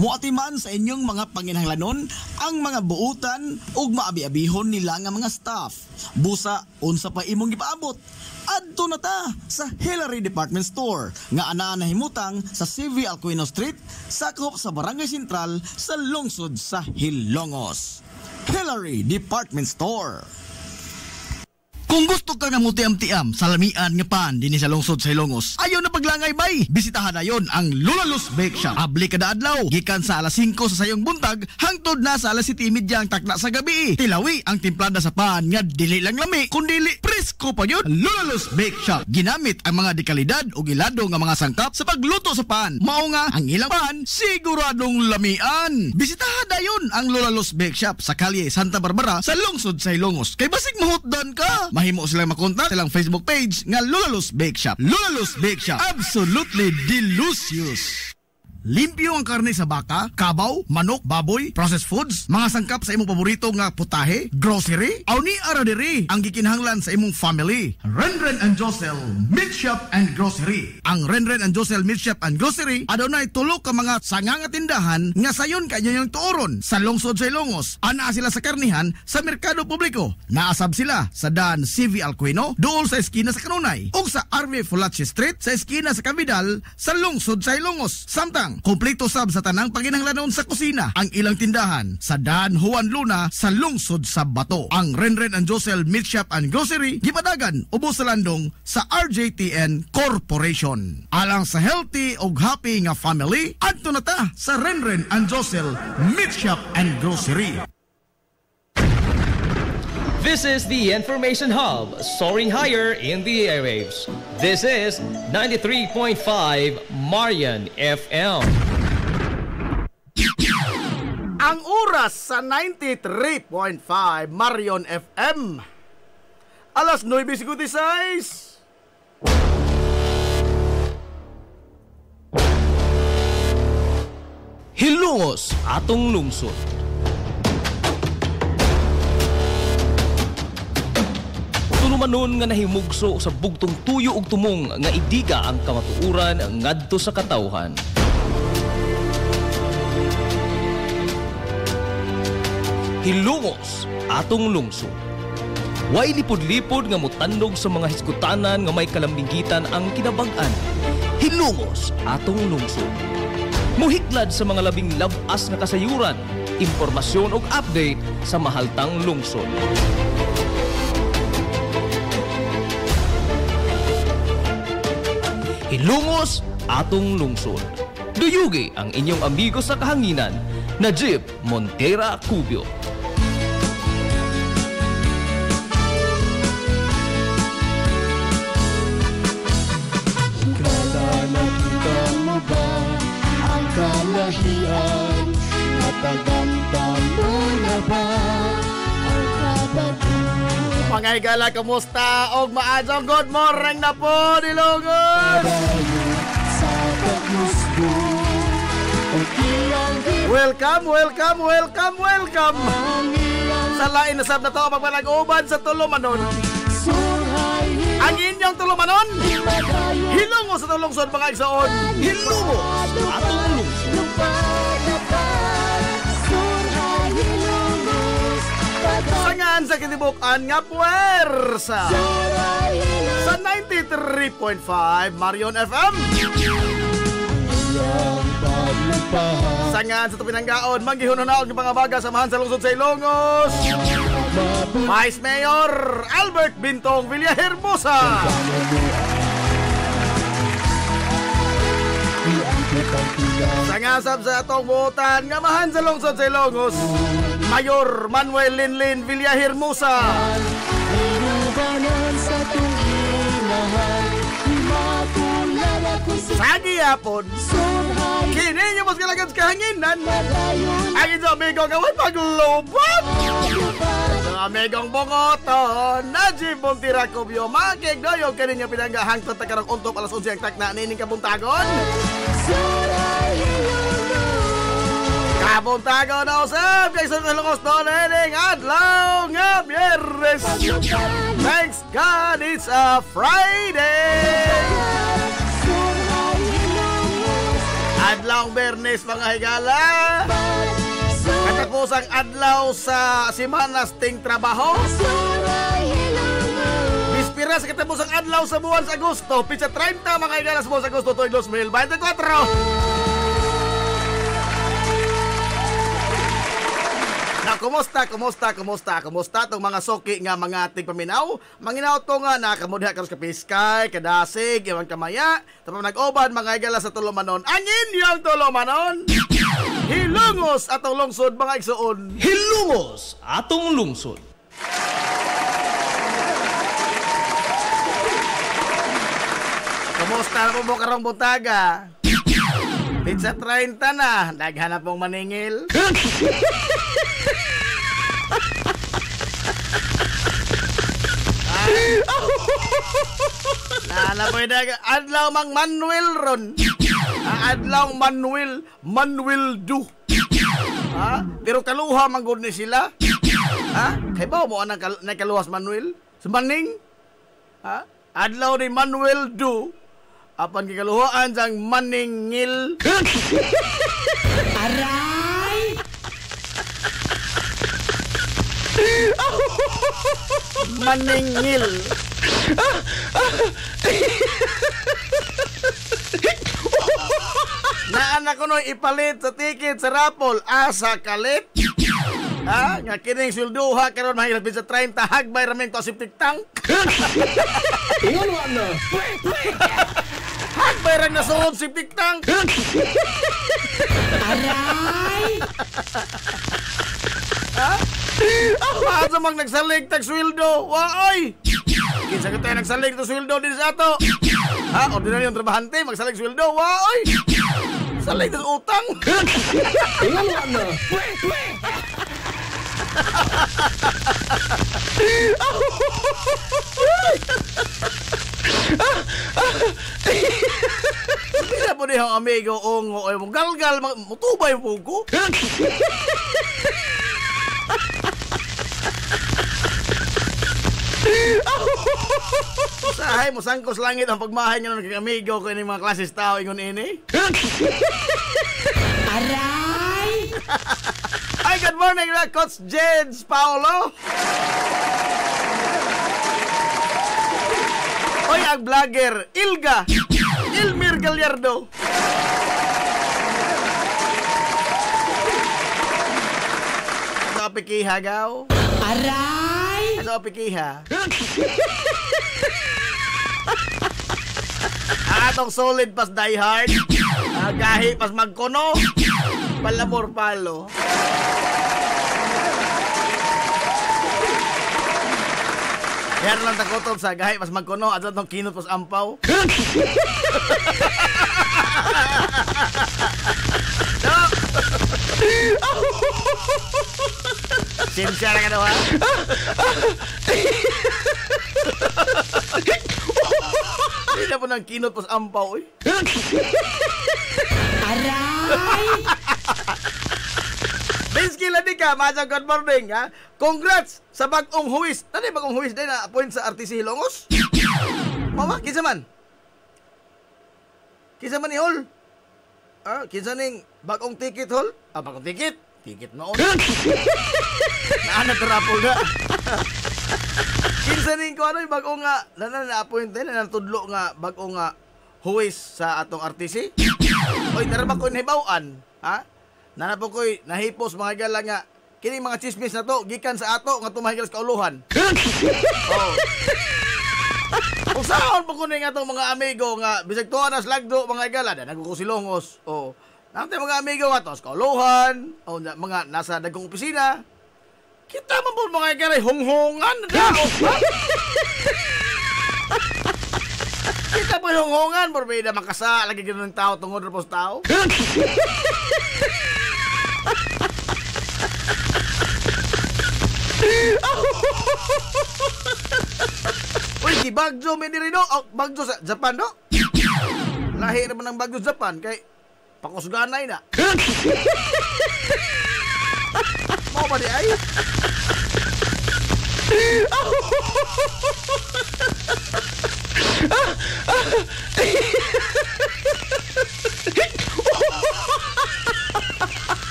Muatiman sa inyong mga panginhanglanon ang mga buutan o maabi-abihon nila nga mga staff. Busa, unsa pa imong gipaabot? Adto na ta sa Hillary Department Store nga ana nahimutang sa CV Alcuino Street, sakop sa Barangay Sentral sa lungsod sa Hilongos. Hillary Department Store. Kung gusto ka nga mutiam-tiam sa lamian nga pan dinhi sa lungsod sa Hilongos, ayaw na paglangay bay. Bisitahan na yon ang Lulalus Bake Shop. Abli kada adlaw, gikan sa alas 5 sa sayong buntag hangtod na sa alas 7:30 ang takna sa gabi. Tilawi ang timplada sa pan nga dili lang lami, kundi presko pa yun. Lulalus Bake Shop ginamit ang mga dekalidad o gilado nga mga sangkap sa pagluto sa pan. Mao nga ang ilang pan siguradong lamian. Bisitahan na yon ang Lulalus Bake Shop sa kalye Santa Barbara sa lungsod sa Hilongos. Kay basig mahutdan ka, mahimo silang makontak silang Facebook page nga Lulalus Bake Shop. Lulalus Bake Shop, absolutely delicious. Limpyo ang karne sa baka, kabaw, manok, baboy, processed foods, mga sangkap sa imong paborito nga putahe, grocery, aw ni ara diri ang gikinahanglan sa imong family. Renren and Josel Meat Shop and Grocery. Ang Renren and Josel Meat Shop and Grocery adunay tulo ka mga sanga nga tindahan nga sayon kanyang tuoron sa lungsod sa Ilongos. Ana sila sa karnihan sa merkado publiko. Naasab sila sa Dan CV Alcuino dool sa eskina sa Kanunay ug sa RV Fulache Street sa eskina sa Cabidal sa lungsod sa Ilongos. Samtang kompleto sab sa tanang panginhanglanon sa kusina ang ilang tindahan sa Dan Juan Luna sa lungsod sa Bato. Ang Renren and Josel Meat Shop and Grocery gipadagan ubos sa landong sa RJTN Corporation. Alang sa healthy ug happy nga family, adto na ta sa Renren and Josel Meat Shop and Grocery. This is the Information Hub, soaring higher in the airwaves. This is 93.5 Marian FM. Ang oras sa 93.5 Marion FM. Alas 9:56. Hilongos atong lungsod. Tunumanon nga nahimugso sa bugtong tuyo ug tumong nga idiga ang kamatuuran ngadto sa katawhan. Hilongos atong lungsod. Way lipod-lipod nga mutandog sa mga hiskutanan nga may kalambigitan ang kinabag-an. Hilongos atong lungsod. Muhiklad sa mga labing labas nga kasayuran, impormasyon ug update sa mahaltang lungsod. Hilongos atong lungsod. Duyugi ang inyong amigo sa kahanginan, Najib Montera Cubio. Nakita mo ba ang kalahian? Nataganda mo na ba ang kababuyan? Mga higala, kamusta? Og maadjong good morning na po, Hilongos! Welcome, welcome, welcome, welcome! Sa lain na sab na to, magpanag-uban sa Tulumanon. Ang inyong Tulumanon, Hilongos sa lungsod mga igsoon. Hilongos atong lungsod. Sa Samahan sa kinibukan nga puwersa sa 93.5 Marion FM. Sangan sa Tupinanggaon, manggihununaon ng pangabaga samahan sa lungsod sa Ilongos. Vice Mayor Albert Bintong Villahermosa. Sangasab sa atong buotan nga mahan sa lungsod sa Ilongos, Mayor Manuel Linlin Villahermosa. Sa gihapon, kini nyo mas kalagan sa kahanginan. Ang ito amigo gawin paglubot. Ang amigong bungoton, Najib Tirakubyo, makikdoyo kaninyo pinanggahang takarang untop alas 11 ang takna nining kabuntagon. Kabuntagon na usap, kay sunod na lungos doon nining adlaw nga Biyernes. Thanks God, it's a Friday. Adlaw Biyernes mga higala. Katapos ang adlaw sa Simanas ting trabaho. Bispira sa katapos ang adlaw sa buwan sa Agosto. Pizza 30 mga higala sa buwan sa Agosto tuwing 2024. Kumusta tong mga soki nga mga ating paminaw? Manginaw to nga nakamudha karos ka piskay, kadasig, iwan kamaya. Tapos nag-oban mga igala sa Tulumanon. Ang inyong Tulumanon! Hilungos atong lungsod mga igsuon. Hilungos atong lungsod. Kumusta na po karong buntaga? Pizza 30 na. Naghanap pong maningil. Nalapoy na adlaw mang Manuel ron. Adlaw Manuel du. Pero kaluha man gud ni sila. Kay ba mo anang nakaluwas Manuel? Sumaning? Adlaw ni Manuel du. Apan kikaluhaan sang maningil. Aray! Maningil. Naanak ko no ipalit sa ticket sa Rapol. Asa kalit? Nga kining silduha karon mahilapit sa 30 hagbay raming to septic tank. Ingon mo na. Hagbay ram na suod septic tank. Aray! Maasa mag nagsalig tag sweldo. Waoy! Kinsa ka tayo nagsalig tag sweldo din sa ato. Ordinary yung trabahante magsalig sweldo. Waoy! Salig tag utang. Ingon mo na. Pila po niyo amigo ongo ay mong galgal mutubay po ko. Sahay mo sangkos langit ang pagmahay niyo ng amigo ko ini mga klases tao ingon ini. Aray! Hi, good morning, Coach Jens Paolo. Oy, ang vlogger, Ilmir Gallardo. Ano pikiha, gaw? Aray! Ano pikiha? Atong solid pas die hard. Gahi pas magkono. Palamor palo. Yan lang takotob sa gahi mas magkuno at itong kinot pas ampaw. Sinsya na ka daw ha? Hindi na po ng kinot pas ampaw eh. Aray! Binsky Ladika, Masang good morning ha. Congrats sa bagong huwis. Ano yung bagong huwis din na appoint sa RTC Hilongos? Mama, kinsa man? Kinsa man ni Hol? Kinsa ning bagong ticket Hol? Bagong ticket? Ticket noon. Naana trapol na. Kinsa ning ko ano bago nga na-appoint na tudlo nga bago nga huwis sa atong RTC. Oy, naraba ko nahibaw-an, ha? Nanapo ko'y nahipos mga gala nga kining mga chismis na to gikan sa ato nga tumahigal sa kauluhan. Oh. Kung saan po kunin nga itong mga amigo nga bisag tuwa na slagdo mga igala na nagkukusilongos. O, natin mga amigo nga to sa kauluhan o mga nasa dagkong opisina. Kita man po mga igala honghongan na daot ba? Kita po honghongan porbida makasa lagi gano'n ng tao tungod na po sa tao. Uy, di Bagyo may nirino. Oh, Bagyo sa Japan, no? Lahi naman ng Bagyo sa Japan. Kay pakusganay na. Mau ba di ay?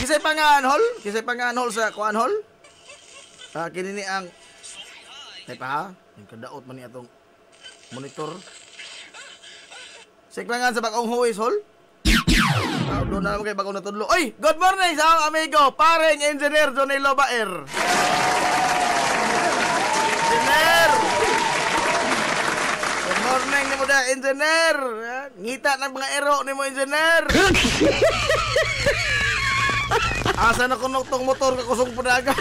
Kisay panganhol? Kisay panganhol sa kuanhol? Kini ni ang Tepa ha? Yung kadaot man niya itong monitor. Siklangan sa bagong huwis, hol? Doon na naman kayo bagong natudlo. Oy! Good morning sa akong amigo! Paring Engineer Johnny Lobaer! Engineer! Good morning ni mo da, Engineer! Ngita ng mga ero ni mo, Engineer! Asa na kunok tong motor kakusong padagan?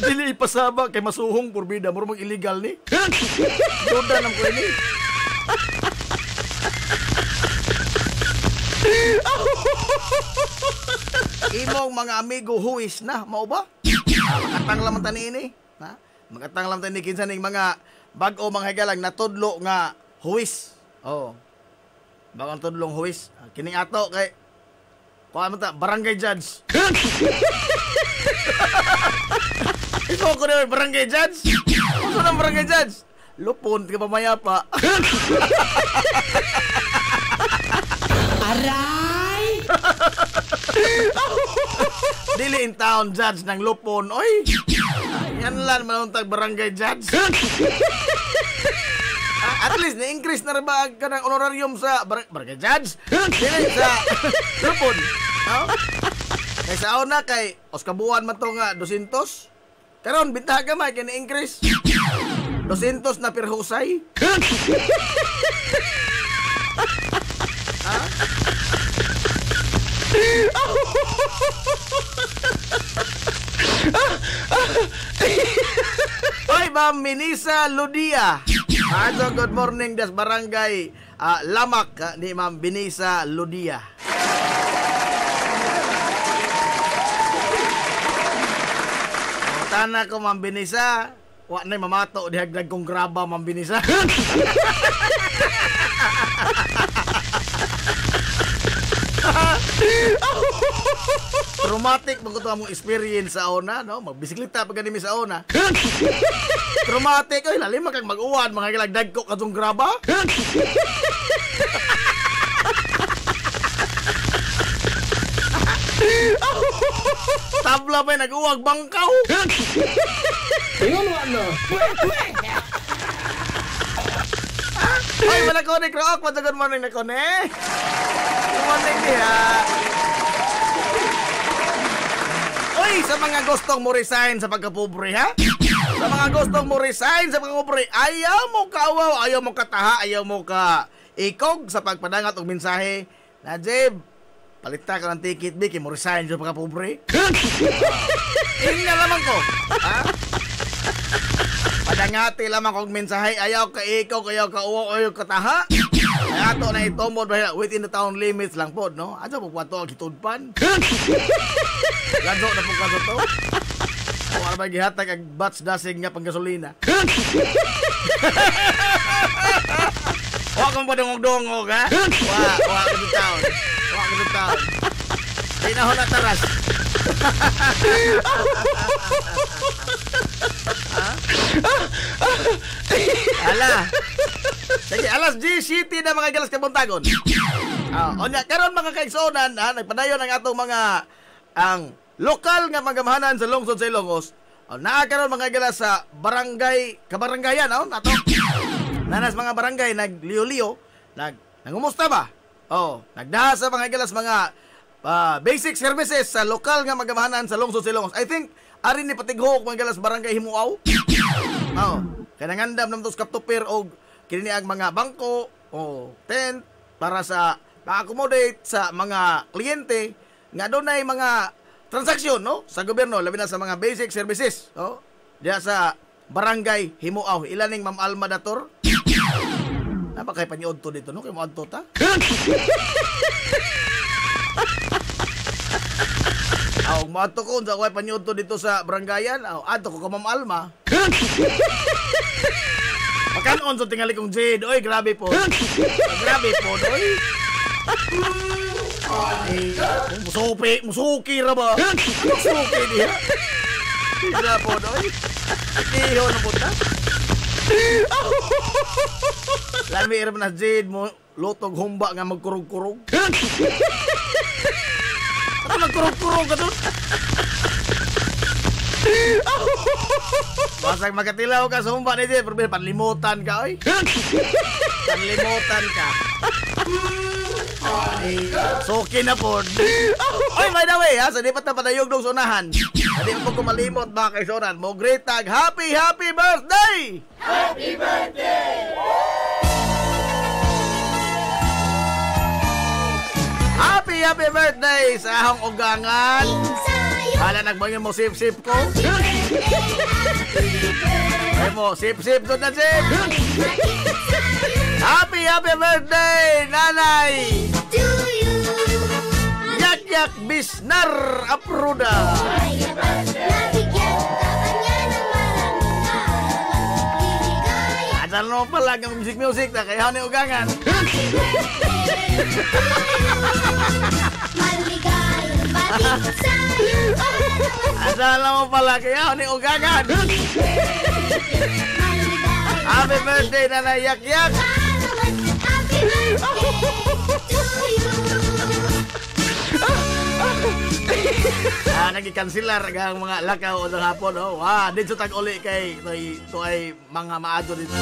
Dili ipasaba kay masuhong purbida mo mag illegal ni. Doda nang ko ini. Imong mga amigo huwis na mao ba? Magatang lamang tani ini, ha? Magatang lamang tani kinsa ning mga bag-o mga higalang natudlo nga huwis. Oh. Bagong tudlong huwis. Kining ato kay kuha mo ta, barangay judge. Ito ko na barangay judge. Ano ng barangay judge? Lupon, ka pamaya pa. Aray! Dili in town judge ng lupon. Oy! Yan lang manuntag barangay judge. At least, na-increase na rin ba ka ng honorarium sa barangay judge? Dili sa lupon. No? Kaya sa una kay Oskabuan man to nga 200. Karon bintaha ka may kaya na-increase. 200 na per husay. Ha? Oy, Ma'am Minisa Ludia. Also, good morning das barangay Lamak ni Ma'am Binisa Ludia. Tana ko Ma'am Binisa, wa na mamato dihagdag kong graba Ma'am Binisa. Traumatic bago ito among experience sa una, no? Magbisikleta pag ganimi sa una. Traumatic, oy, lalim kang mag-uwan, mga kilagdag ko katong graba. Tabla pa nag-uwag bangkaw. Ingon ano? Ay, wala ko ni Krook, good morning na ko ni. Good morning niya. Oy, sa mga gustong mo resign sa pagkapobre, ha? Sa mga gustong mo resign sa pagkapobre, ayaw mo kaawaw, ayaw mo kataha, ayaw mo ka ikog sa pagpadangat og mensahe. Najib, palita ka ng ticket, Biki, mo resign sa pagkapobre. Tingnan lamang ko, ha? Padangati lamang kong mensahe, ayaw ka ikog, ayaw ka uwaw, ayaw ka taha. Kaya ito na itomod within the town limits lang po, no? Ano po pa ito ang kitudpan? Lado na po kaso to. O ano ba gihatag ang bats dasig nga pang gasolina? Huwag kang padungog-dungog, ha? Huwag ka sa town. Huwag ka sa town. Pinahon na taras. Ala. Sige, alas 10 na mga gilas kabuntagon. Onya karon mga kaigsuonan, nagpadayon ang atong mga ang lokal nga magamahanan sa lungsod sa Ilongos. Naa karon mga gilas sa barangay, kabarangayan nato. Nanas mga barangay nagliyo-liyo, nangumusta ba? Nagdaha sa mga gilas mga basic services sa lokal nga magamahanan sa lungsod sa Ilongos. I think ari ni patighok mga gilas barangay Himuaw. Kaya nangandam naman ito sa kaptupir o kininiag mga bangko o tent para sa ma-accommodate sa mga kliyente nga doon ay mga transaksyon sa gobyerno, labi na sa mga basic services diya sa barangay Himuaw. Ilaning Ma'am Alma Dator. Napakay paniod to dito, kay mo adto ta. Mato ko sa kuhay paniod to dito sa barangayan. Adto ko ka Ma'am Alma. Makanon so tingali kong Jade. Oy, grabe po. Grabe po, oy. Musuki ra ba? Musuki diha. Sila po, oy. Iho na po ta. Lami ra na Jade mo lutog humba nga magkurog-kurog. Magkurog-kurog ka doon. Basag magkatilaw ka sa humba ni Jade, pero panlimutan ka, oy. Panlimutan ka. Suki na po. Oy, by the way, sa di pa na padayog nung sunahan. Hindi mo po kumalimot mga kaisunan. Mo great tag, happy birthday! Happy birthday! Happy birthday sa ahong ugangan. Hala nagbangon mo sip-sip ko. Ay mo, sip-sip doon na sip. Happy birthday, nanay. Yak-yak Bisnar Apruda. Adal mo pala ang music na kaya ni ugangan. Asala mo pala kaya ni ugangan. Happy birthday na yak-yak. Nagikansilar ang mga lakaw ng hapon. Dito tag-uli kay ito ay mga maado dito.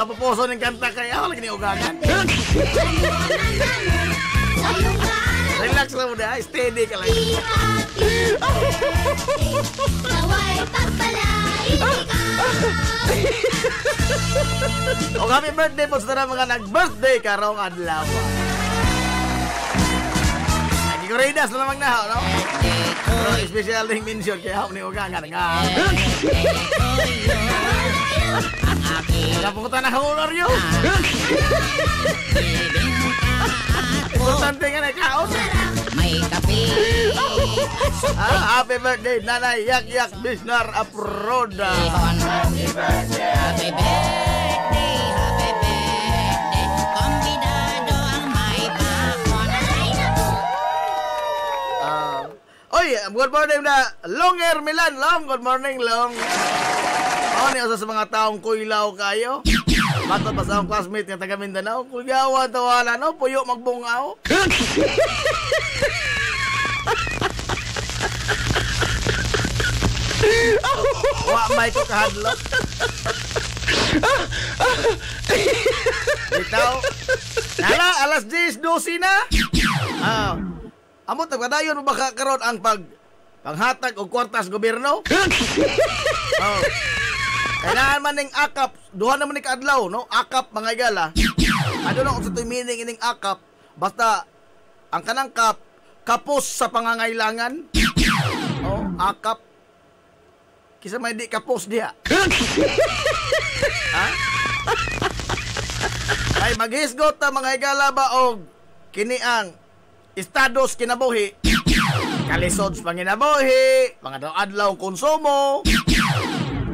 Pupuso ng kanta kaya lagi ni ugangan. Relax lang muna, steady ka lang. Happy birthday po sa mga nag-birthday karong adlaw. Nagiguridas na naman na, no? Pero special ding mention kaya ako ni ugangan nga. Napunta na honor yun. Importante nga na kaon. May kape. Happy birthday, Nanay Yak-Yak Bisnar Apruda. Happy birthday. Happy birthday. Happy birthday. Kombidado ang may bakon. Oy, good morning na Longer Milan. Good morning, Long. Ni usa sa mga taong kuilaw kayo. Bato pa sa akong classmate nga taga Mindanao. Kuyawan tawala no, puyo magbungaw. Wa may ko kahadlok. Bitaw. Nala, alas 10:12 na. Amo tagpadayon mo baka karon ang panghatag og kwartas gobyerno? Kailangan man ning akap, duha naman ni kaadlaw, no? Akap mga igala. Ano lang kung sa ito'y meaning ining akap, basta ang kanang kapos sa pangangailangan. Akap. Kisa may di kapos diha. Ay maghisgot ta mga igala ba og kini ang estados kinabuhi. Kalisod sa panginabuhi, mga adlaw konsumo.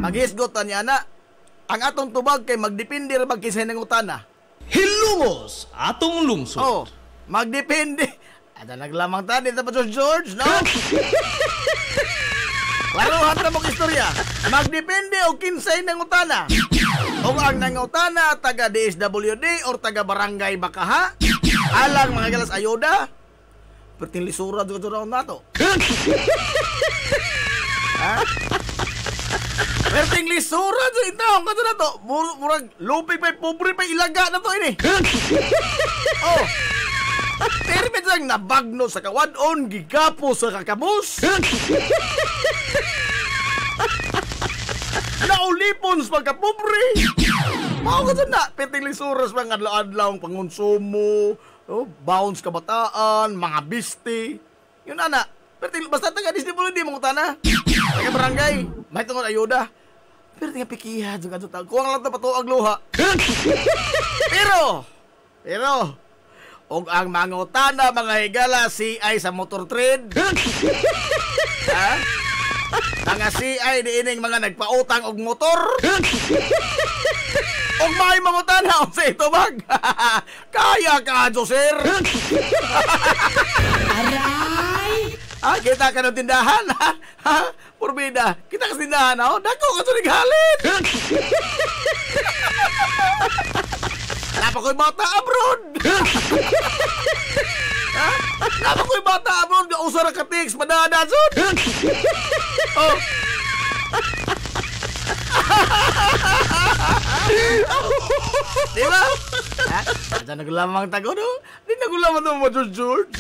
Maghisgot niya na ang atong tubag kay magdepende ra magkisay ng utana. Hilungos atong lungsod. Oh, magdepende. Ada naglamang tani sa George, no? Laruhan na mong istorya. Magdepende o kinsay nangutana. O ang nangutana taga DSWD or taga Barangay Bakaha. Alang mga galas ayuda. Perting lisura dito na to. Ha? Perting lisura dito itaong ka na to. Murag lupig pa pobre pa ilaga na to ini. Oh. Pero medyo nabagno sa kawadon, gigapo sa kakabus. Naulipon sa pagkapobre. Mao ka na, perting lisura sa mga adlaw-adlaw ang pangonsumo. Oh, bounce kabataan, mga biste. Yun ana. Pero basta taga DSWD mong tana. Taga barangay, may tungod ayuda. Pero nga pikiha juga juta. Kuwang lang ta patuag luha. Pero og ang mga utana mga higala CI sa motor trade. Ha? Mga CI di ining mga nagpautang og motor. Og may mga utana sa ito bag. Kaya ka, Joser. Aray! Kita ka ng tindahan, ha? Purbida, kita ka sa tindahan, ha? Dako ka sa naghalin. Napa ko'y bata abroad. Ha? Napa ko'y bata abroad, usara ka tiks, madadasod. Oh. Di ba? Ha? Ada naglamang tago, no? Di naglamang ito mo, George.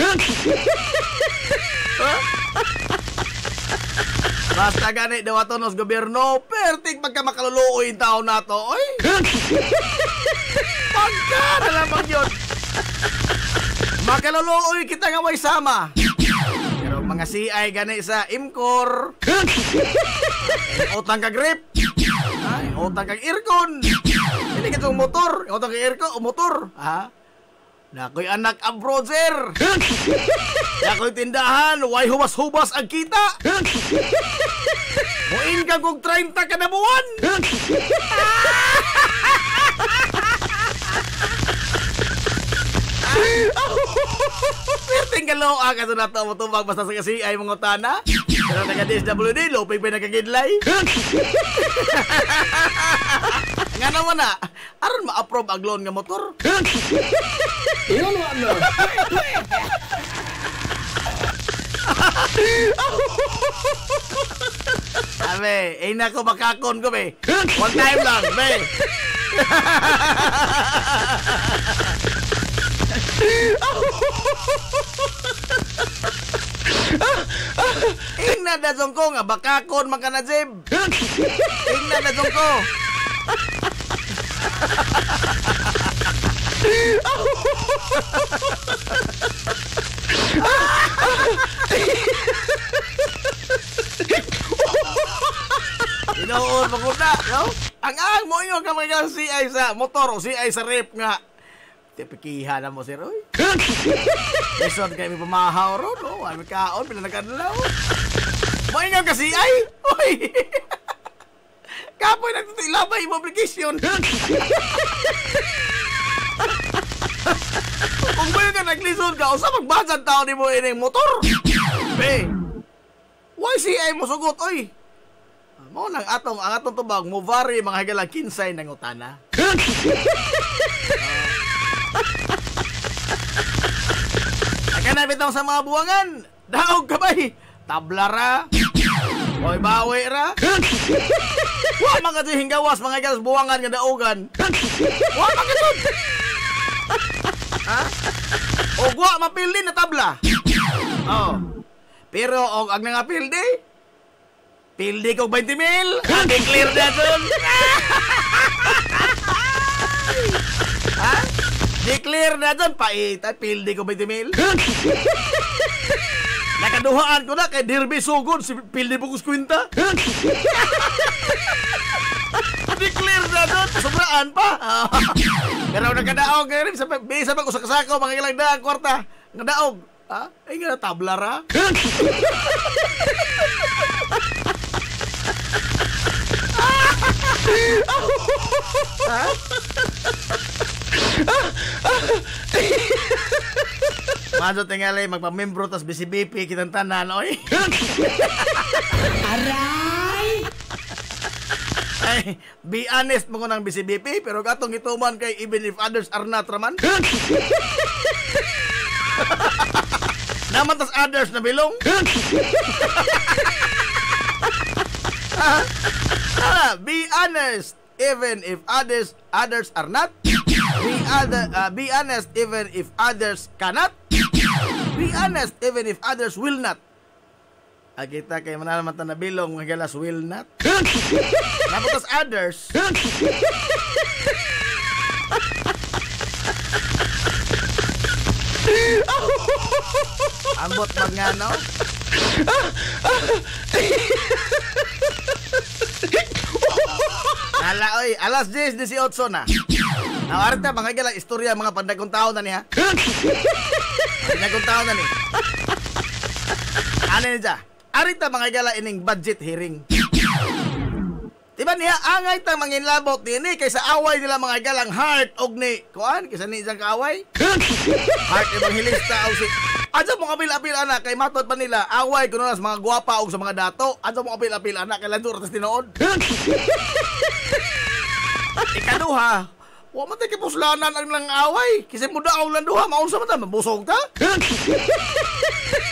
Ha? Basta gani daw ato nos gobyerno, pertik pagka makaluluoy yung tao na to. Oy! Pagka na lamang yun. Makaluluoy kita nga may sama. Pero mga CI gani sa IMCOR, utang kag grip, utang kag aircon, hindi ka itong motor, utang kag aircon o motor. Ha? Nakoy anak abroad, sir. Nakoy tindahan, way hubas-hubas ang kita. Muin ka kong 30 ka na buwan. Perting kaloa ka ito na ito matubag basta sa kasi ay mga utana. Pero taga DSWD, lupig pa nagkagidlay. Nga naman na, aron ma-approve ang loan nga motor. Yun ano. Abe, na ko makakon ko, be. One time lang, be. Ingna na ko nga bakakon man ka na, Jeb. Ingna na ko. Inoon maguna, no? Ang mo inyo ka mga CI sa motor o CI sa rep nga. Tipikihan na mo, sir, oy. Lesson kayo may pamahaw ron, no? Ay, may kaon, pinanagkadalaw. Mo inyo ka CI? Oy! Kapoy nagtutilabay mo application. Kung ba yung naglisod ka, o sa magbasad tao ni mo ining motor? Be, why CI mo sugot, oy? Mo nang ang atong tubag mo vari mga higala kinsay ng utana. Agana bitong sa mga buwangan, daog kabay, tablara, oy bawi ra. Wa man kadto hinggawas mga higala buwangan nga daogan. Wa man kadto. Ha? O wa mapildi na tabla. Oh. Pero og ang nangapildi pildi ko 20 mil. Declare na dun. Ha? Declare na dun. Paita, pildi ko 20 mil. Nakaduhaan ko na kay Derby Sugod. Si pildi po ko kwinta. Declare na dun. Sobraan pa. Pero nagkadaog. Bisa pa ko sa kasako. Mga ilang na kwarta. Nagkadaog. Ha? Ay nga tabla ra. Maso tingali, magpamembro tas BCBP kitang tanan, oy. Aray! Ay, be honest mo ko ng BCBP, pero katong ituman kay even if others are not raman. Naman tas others na bilong. Be honest even if others are not. Be honest even if others cannot. Be honest even if others will not. Kita kay manalaman ta na bilong mga galas will not. Naputas others. Ambot magngano. Ala oy, alas 10:18 na. Nawarta mga gala istorya mga pandagong tao na niya. Pandagong tao na ni. Ano niya? Arita mga gala ining budget hearing. Diba niya angay ta manginlabot ni kaysa away nila mga galang heart og ni kuan kaysa ni isang kaaway. Heart evangelista o si Adto mo kapil-apil anak kay matod pa nila away kuno sa mga gwapa og sa mga dato. Adto mo kapil-apil anak kay landur tas tinuod. Ikaduha, wa man tay kipuslanan ang lang away. Kasi mo daw lang duha maunsa man ta mabusog ta.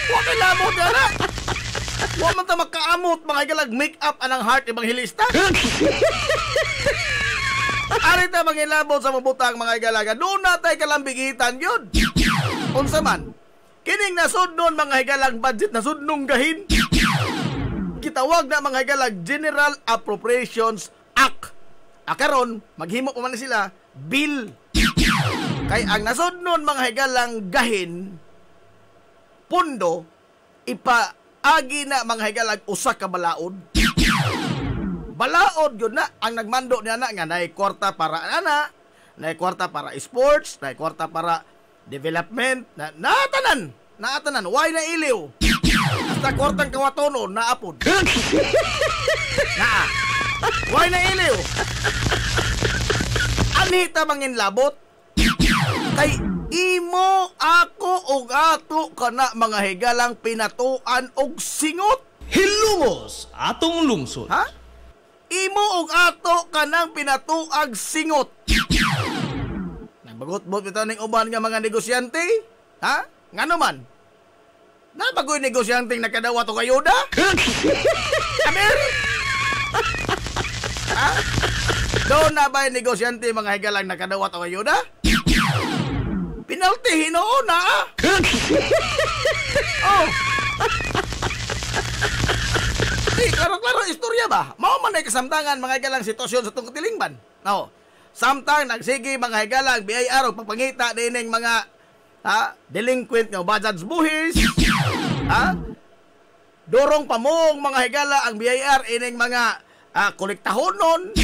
Wa kay lamot dara. Wa man ta makaamot mga galag make up anang heart evangelista. Ari ta mangilabot sa mabutang mga galaga. Doon na tay kalambigitan yun. Unsa man? Kining nasudnon mga higalang budget nasudnong gahin. Gitawag na mga higalang General Appropriations Act. Karon maghimo pa man sila bill. Kay ang nasudnon mga higalang gahin pundo ipaagi na mga higalang usa ka balaod. Balaod yun na ang nagmando niya na nga nay kwarta para ana, nay kwarta para sports, nay kwarta para development, naatanan, why na iliw? Hasta kwartang kawatonon, naapod. Why na iliw? Anita mangin labot? Kay imo ako og ato kana mga higalang pinatuan og singot. Hilungos atong lungsod. Ha? Imo og ato kanang pinatuag singot. Bagot-bot ito ng uban nga mga negosyante? Ha? Nga naman? Nabagoy negosyante nakadawa to kayo da? Kamer? Ha? Doon na ba yung negosyante mga higalang nakadawa to kayo da? Pinaltihin noon na ah! Oh! Klaro-klaro istorya ba? Mao man ay kasamtangan mga higalang sitwasyon sa tungkol tilingban. No. Samtang nagsige mga higalang BIR o papangita dining mga delinquent nga bajaj buhis. Dorong pamong mga higala ang BIR ining mga kolektahonon.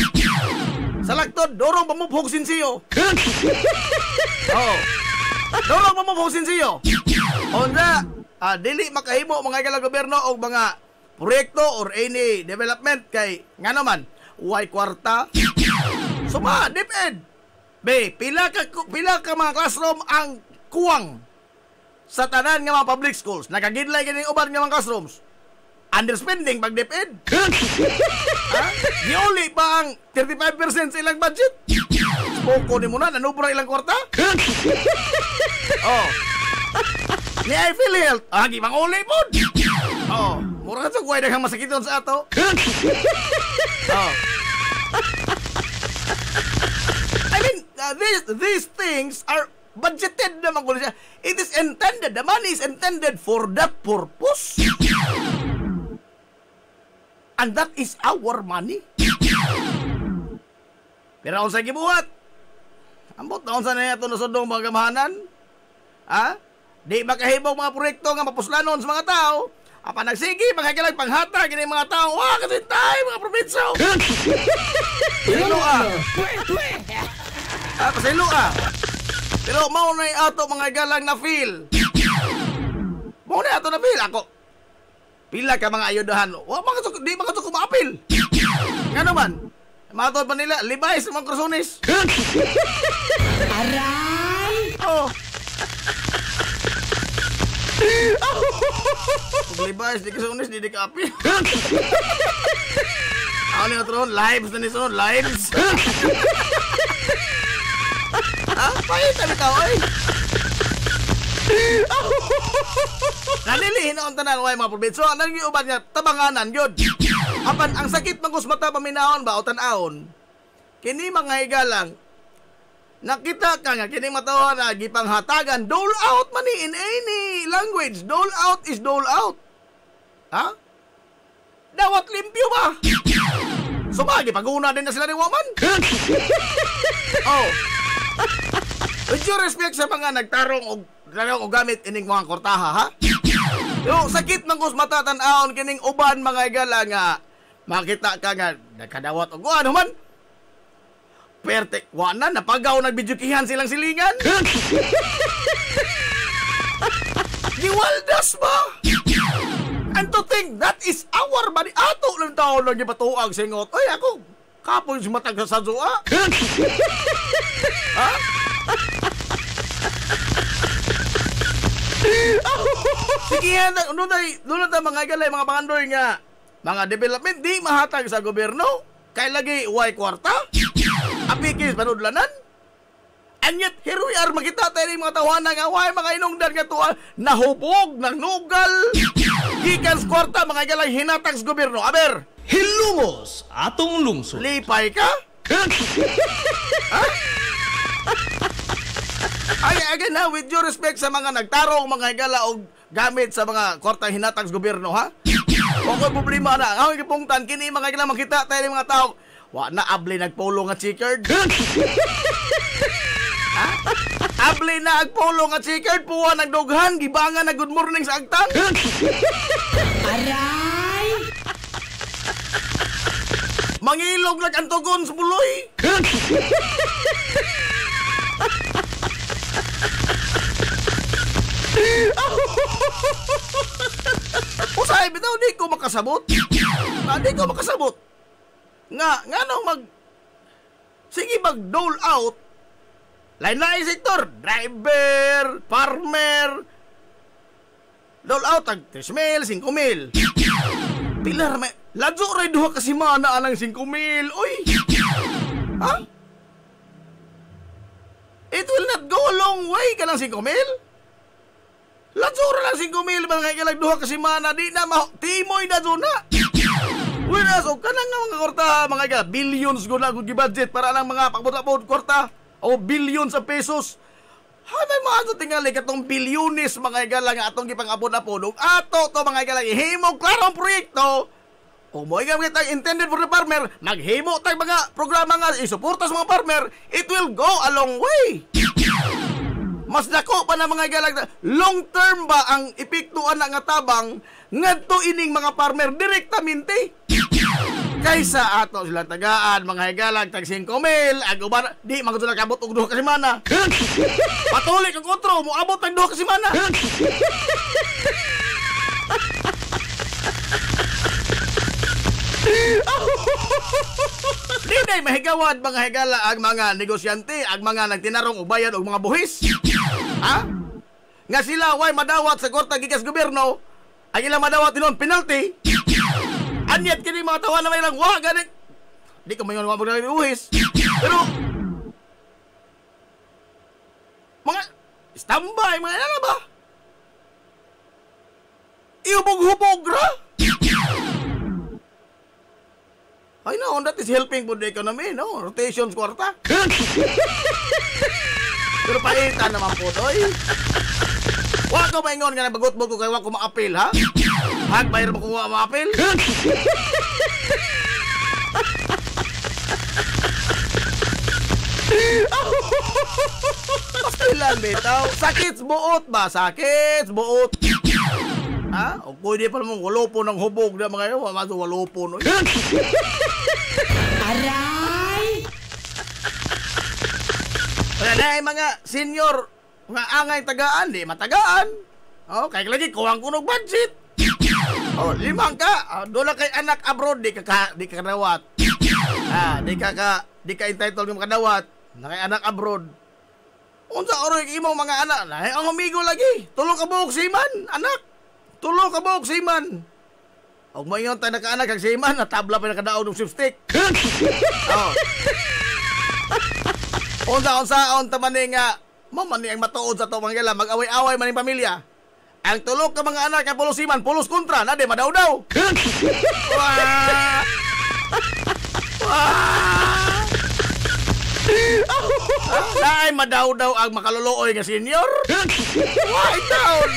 Salagtod dorong pamubhog sinsiyo. Oh. Dorong pamubhog sinsiyo. Onda dili makahimo mga higala gobyerno og mga proyekto or any development kay nga naman way kwarta. Suma, DepEd. Be, pila ka mga classroom ang kuwang sa tanan nga mga public schools. Nakagidlay ganing uban nga mga classrooms. Underspending pag DepEd. Giuli pa ang 35% sa ilang budget. Poko ni mo na, nanubra ilang kwarta. Oh. Ni I feel health. Agi mang uli po. Oh, mura ka sa kuway daghang masakiton sa ato. Oh. I mean, these things are budgeted naman ko siya. It is intended, the money is intended for that purpose. And that is our money. Pero kung sa gibuhat, ambot na kung sa na ito nasundong mga gamahanan, di makahibog mga proyekto nga mapuslanon sa mga tao, nagsigi, magkakilag panghata, ganyan mga tao, kasintay, mga probinsyo. Pasilo pasilo Pero mau na ato mga galang na feel. Mau na ato na feel ako. Pila ka mga ayudahan. Di mga to kumapil. Nga naman. Matod pa nila, libay sa mga krusonis. Aray! Oh. Paglibas, di ka sunis, di ka api. Ako na tron, lives na ni sunod, lives. Ha? Pakita bitaw, ay. Nalilihin ang tanan way mga probinsyo. Anong giuban niya? Tabanganan yun. Apan, ang sakit ng kusmata paminahon ba o tanahon? Kini mga higalang, nakita ka nga, kini matawa na gipanghatagan, dole out man in any language. Dole out is dole out. Ha? Dawat limpyo ba? Sumagi, pag-una din na sila ni woman. Oh. With due respect sa mga nagtarong o gamit ining mga kortaha, ha? Yung sakit ng kusmata tan-aon kining uban mga igala nga makita ka nga nakadawat og ano man. Pertek, wala napagaw nagbidyukihan silang silingan. Giwaldas ba? And to think that is our body. Ato lang taon lang gipatuag singot. Ay ako, kapon si matag sa sadua. Ha? Sige yan, doon na mga galay, mga pangandoy nga, mga development, di mahatag sa gobyerno. Kaya lagi, way kwarta, apikis, panudlanan. And yet, here we are, makita tayo ng mga tawanan nga, way mga inungdan nga tuwa, nahubog, nangnugal, gikan sa kwarta, mga galay, hinatag sa gobyerno. Aber, hilungos atong lungsod. Lipay ka? Ha? Ay, again ha, with due respect sa mga nagtarong, mga higala o gamit sa mga kwartang hinatag sa gobyerno, ha? Kung ko'y problema na, ang ikipungtan, kini mga higala makita tayo ng mga tao, wa na abli nagpolo nga chicard. Ha? Abli na agpolo nga chicard, puwa nagdughan, gibangan na good morning sa agtang. Aray! Mangilog nag-antugon sa buloy. Usay, bitaw, di ko makasabot. Di ko makasabot. Nga nung sige mag-dole out. Lain-lain sektor. Driver, farmer. Dole out, 3,000, 5,000. Pilar, may ladyo ray duha kasi mana anang 5,000. Uy! Ha? It will not go a long way ka ng 5,000. Latsura lang 5,000 mga kailang duha kasi mana di na timoy na doon na. Whereas o kanang mga korta mga kailang billions ko na budget para lang mga pagbutapod korta o billions sa pesos. May mga ato tingali katong bilyones mga kailang atong gipang-apod-apod. Ato to mga kailang ihimog klarong proyekto. O mo igamit ang intended for the farmer, maghimo tayong mga programa nga isuporta sa mga farmer, it will go a long way. Mas dako pa na mga galag long term ba ang epektuan na nga tabang ngadto ining mga farmer direktamente kaysa ato sila tagaan mga galag tag 5,000 ag uban di magudto kabot og duha ka semana. Patuloy kag otro mo abot tag duha ka semana. Di day mahigawad mga higala ang mga negosyante, ang mga nagtinarong ubayan og mga buhis. Ha? Nga sila way madawat sa korta gikas gobyerno, ang ilang madawat inon penalty. Anyat kini mga tawa na may lang wa ganit. Di ko mayon wa mga buhis. Pero mga standby mga ano ba? Iubog-hubog ra. I know, that is helping for the economy, no? Rotations kwarta. Pero paitan naman po, doy. Wala ko maingon nga nabagot-bot ko kaya wala ko ma-appeal, ha? Hagbayar mo kung wala ma-appeal? Pastilan, betaw. Sakit buot ba? Sakit buot. Ha? O pwede pa naman walopo ng hubog na mga yun. Maso walopo, no? Aray! Kaya na mga senior, mga angay tagaan, di matagaan. O, kaya lagi, kuwang kunog budget. O, 5 ka. Doon kay anak abroad, di ka kadawat. Di ka entitled yung kadawat. Na kay anak abroad. Unsa oray imong mga anak na ang amigo lagi. Tulo ka buok siman, anak. Tulo ka buok siman. Og mayon tay naka-anak kag siman, natabla pa nakadaog ng sipstick. Oh. Unsa-unsaon ta man nga man ang matuod sa to mga mag-away-away man ning pamilya. Ang tulo ka mga anak nga pulos siman, pulos kontra, na de madaw-daw. Ay, madaw-daw ang makaluluoy nga senior. Why down?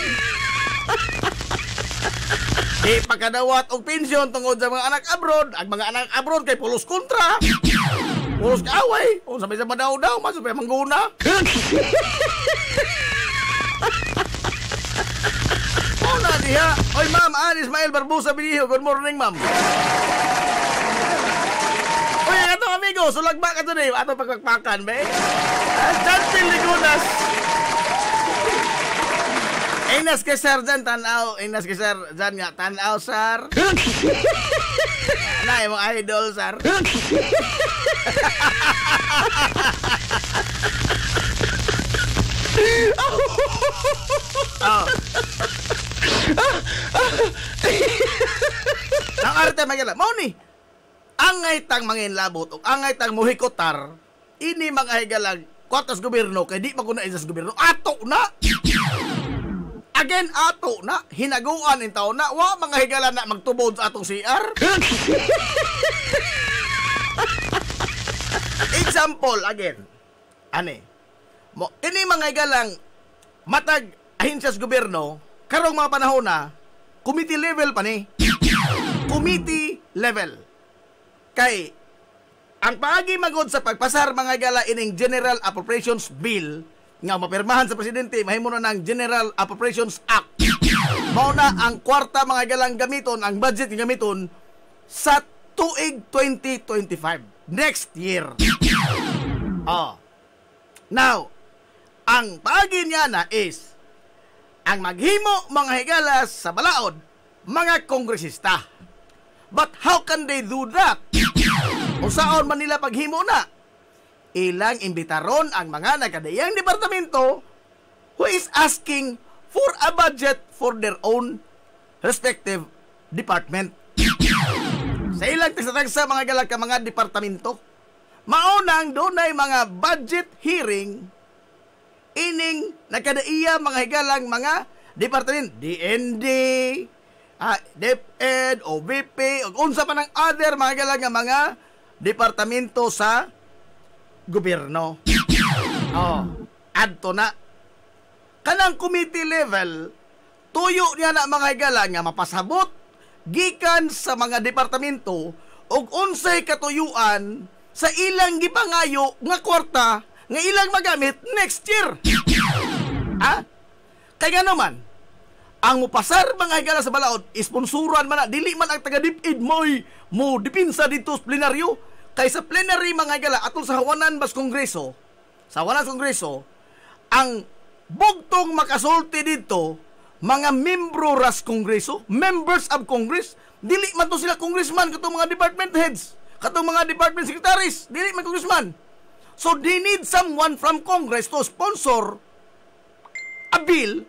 Di pagkadawat og pensyon tungod sa mga anak abroad. Ang mga anak abroad kay pulos kontra. Pulos kaaway. O sabay sa madaw-daw, masupay mangguna. Na diha. Oy ma'am, Ismael Barbusa Biliho. Good morning, ma'am. Oy, ato amigo, sulag ba ka to ni? Ato pagpakpakan, be? Jantil Ligunas. Inas ke sir dyan, tanaw. Inas ke sir dyan nga, tanaw, sir. Na, imong idol, sir. Oh. Nang arte magala mao ni angay tang manginlabot ug angay tang muhikotar ini mga higalag kwartas gobyerno kay di maguna sa gobyerno ato na again ato na hinaguan in taon na wa mga higala na magtubod sa atong CR. Example again ani mo ini mga higalang matag ahinsya sa gobyerno karong mga panahon na committee level pa ni. Committee level. Kay ang paagi magod sa pagpasar mga gala ining General Appropriations Bill nga mapirmahan sa presidente mahimo na ng General Appropriations Act. Mao na ang kwarta mga galang gamiton, ang budget nga gamiton sa tuig 2025 next year. Oh. Now, ang paagi niya na is ang maghimo mga higalas sa balaod, mga kongresista. But how can they do that? Kung saan man nila paghimo na? Ilang imbitaron ang mga nagkadayang departamento who is asking for a budget for their own respective department. Sa ilang tagsa-tagsa mga galag ka mga departamento, maunang doon ay mga budget hearing ining nakadaiya mga higalang mga department DND, DepEd, OVP, ug unsa pa ng other mga higalang nga mga departamento sa gobyerno. Oh, adto na kanang committee level tuyo niya na mga higalang nga mapasabot gikan sa mga departamento ug unsay katuyuan sa ilang gipangayo nga kwarta nga ilang magamit next year. Kaya naman, ang mupasar mga higala sa balaod, isponsuran man na, dili man ang taga-DepEd mo dipinsa dito sa plenaryo, kay sa plenary mga higala, atol sa Hawanan Bas Kongreso, ang bugtong makasulti dito, mga membro ras Kongreso, members of Congress, dili man to sila congressman, katong mga department heads, katong mga department secretaries, dili man congressman. So they need someone from Congress to sponsor a bill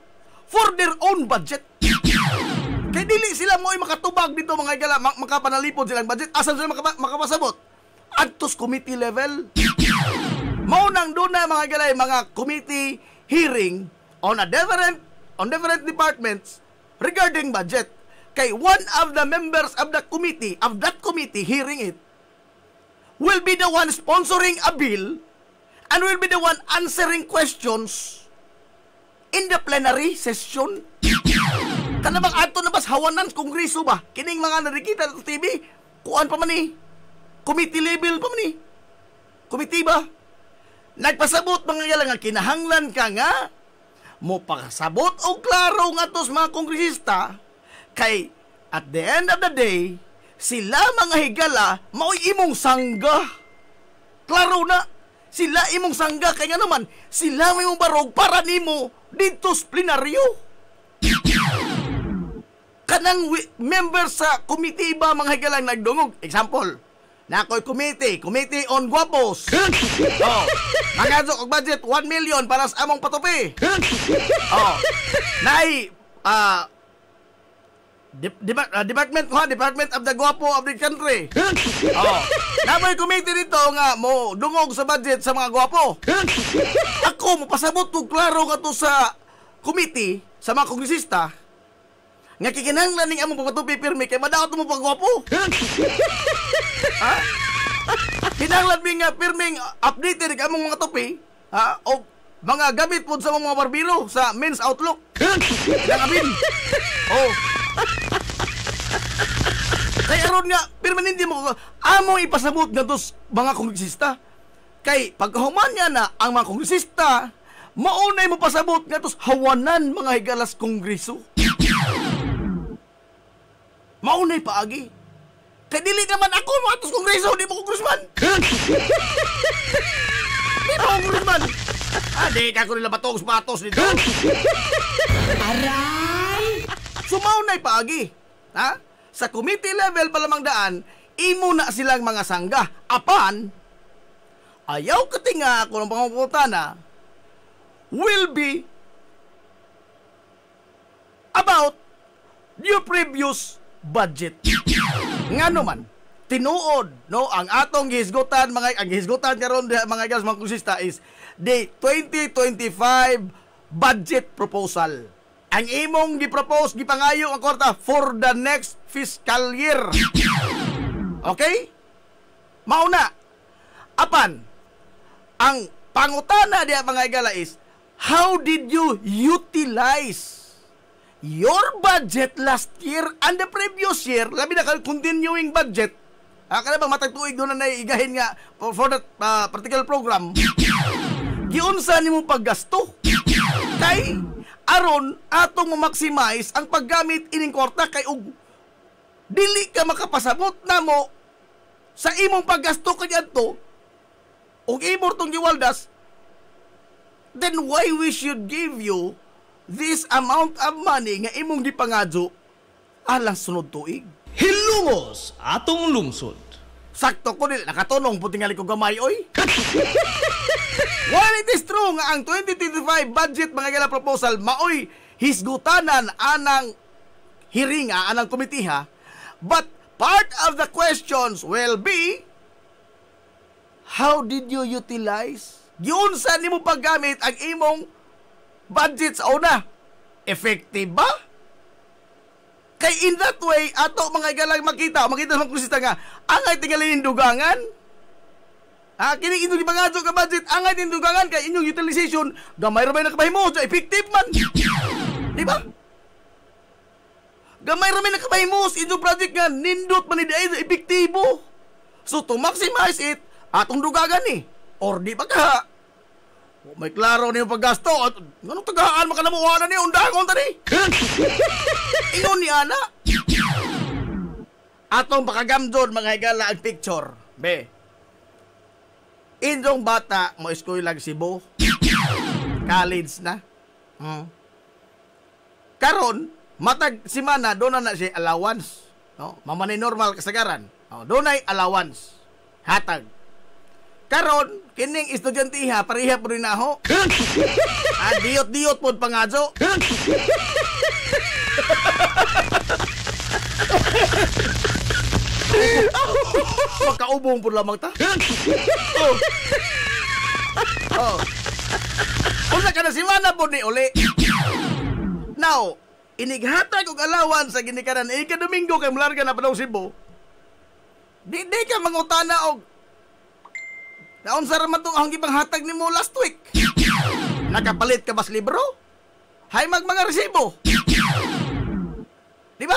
for their own budget. Kaya dili sila mo'y makatubag dito mga higala, makapanalipod silang budget. Asan sila makapasabot? Adtos committee level. Maunang doon na mga higala, mga committee hearing on different departments regarding budget. Kay one of the members of that committee hearing it will be the one sponsoring a bill and will be the one answering questions in the plenary session. Kanabang ato na bas Hawanan Kongreso ba? Kining mga narikita sa TV, kuan pa man ni? Committee level pa man ni? Committee ba? Nagpasabot mga yala nga kinahanglan ka nga mo pakasabot o klaro nga tos mga kongresista kay at the end of the day sila mga higala mao'y imong sangga. Klaro na, sila imong sangga kaya nga naman sila may imong barog para nimo dito sa plenaryo. Kanang member sa committee ba mga higalang nagdungog? Example, na ako'y committee on guwapos. Oh, mangadyo og budget 1 million para sa among patupi. Oh, nay Department of the Guwapo of the country. Oh, namoy committee dito nga mo dungog sa budget sa mga guwapo. Ako mo pasabot og klaro kadto sa committee sa mga kongresista nga kikinahanglan ning among pagpatupi pirmi kay madaot mo pagguwapo. Ha? Kinahanglan mi nga pirming updated ang among mga tupi, ha? O mga gamit po sa mga barbero sa Men's Outlook. Kinangabin. Oh. Kaya aron nga, permanente mo among ipasabot nga dos mga kongresista. Kay pagkahuman niya na ang mga kongresista, maunay mo pasabot nga dos hawanan mga higalas kongreso. Maunay paagi. Kay dili naman ako mga dos kongreso, di mo kongresman. Di mo kongresman. Di ka ko nila batong-batos nito. Aray! Sumaunay paagi. Ha? Sa committee level pa lamang daan, imo na silang mga sangga. Apan, ayaw katinga ako ng pangungutana will be about your previous budget. Nga naman, tinuod, no, ang atong gihisgutan, ang gihisgutan karon mga guys, mga konsista is the 2025 budget proposal. Ang imong gipropose, gipangayo ang kwarta for the next fiscal year. Okay? Mauna. Apan, ang pangutana diya mga igala is, how did you utilize your budget last year and the previous year? Labi na continuing budget. Kada bang matagtuig doon na naigahin nga for that particular program. Giunsa nimo paggasto? Kay aron atong ma-maximize ang paggamit ining kwarta kay og dili ka makapasabot namo sa imong paggasto kadto og imong tong giwaldas, then why we should give you this amount of money nga imong gipangadyo alang sunod tuig? Hilungos atong lungsod. Sakto ko nila nakatunong puting ko gamay oy. While it is true nga ang 2025 budget mga gala proposal maoy hisgutanan anang hiringa anang komitiha, but part of the questions will be, how did you utilize? Giunsa nimo paggamit ang imong budget sa una? Effective ba? Kay in that way, ato mga igalang makita sa mga konsista nga, angay tingalin dugangan. Kini inyong ipangadyo ka budget, angay din dugangan kay inyong utilization, gamay ramay na kabahimo, so effective man. Di ba? Gamay ramay na kabahimo, inyong project nga, nindot man ni epektibo. So to maximize it, atong dugangan ni. Or di ba ka? May klaro niyo paggasto at anong tagaan makalamuhanan niyo undangon tani. Ingon ni ana. Atong pakagamdon mga higala ang picture. Be. Inyong bata mo school lang Cebu. College na. Karon matag simana doon na siya allowance. No? Mamani normal kasagaran. Doon ay allowance. Hatag. Karon, kining estudyante pareha po rin ako. Diyot-diyot po pangadyo. Magkaubong po lamang ta. Una ka na simana po ni uli. Now, inighatag og allowance sa ginikanan. Ika-Domingo kay mularga na pa daw Cebu. Di ka mangutana og naon sa raman itong ang ibang hatag ni mo last week? Nakapalit ka bas libro? Hay mga resibo? Di ba?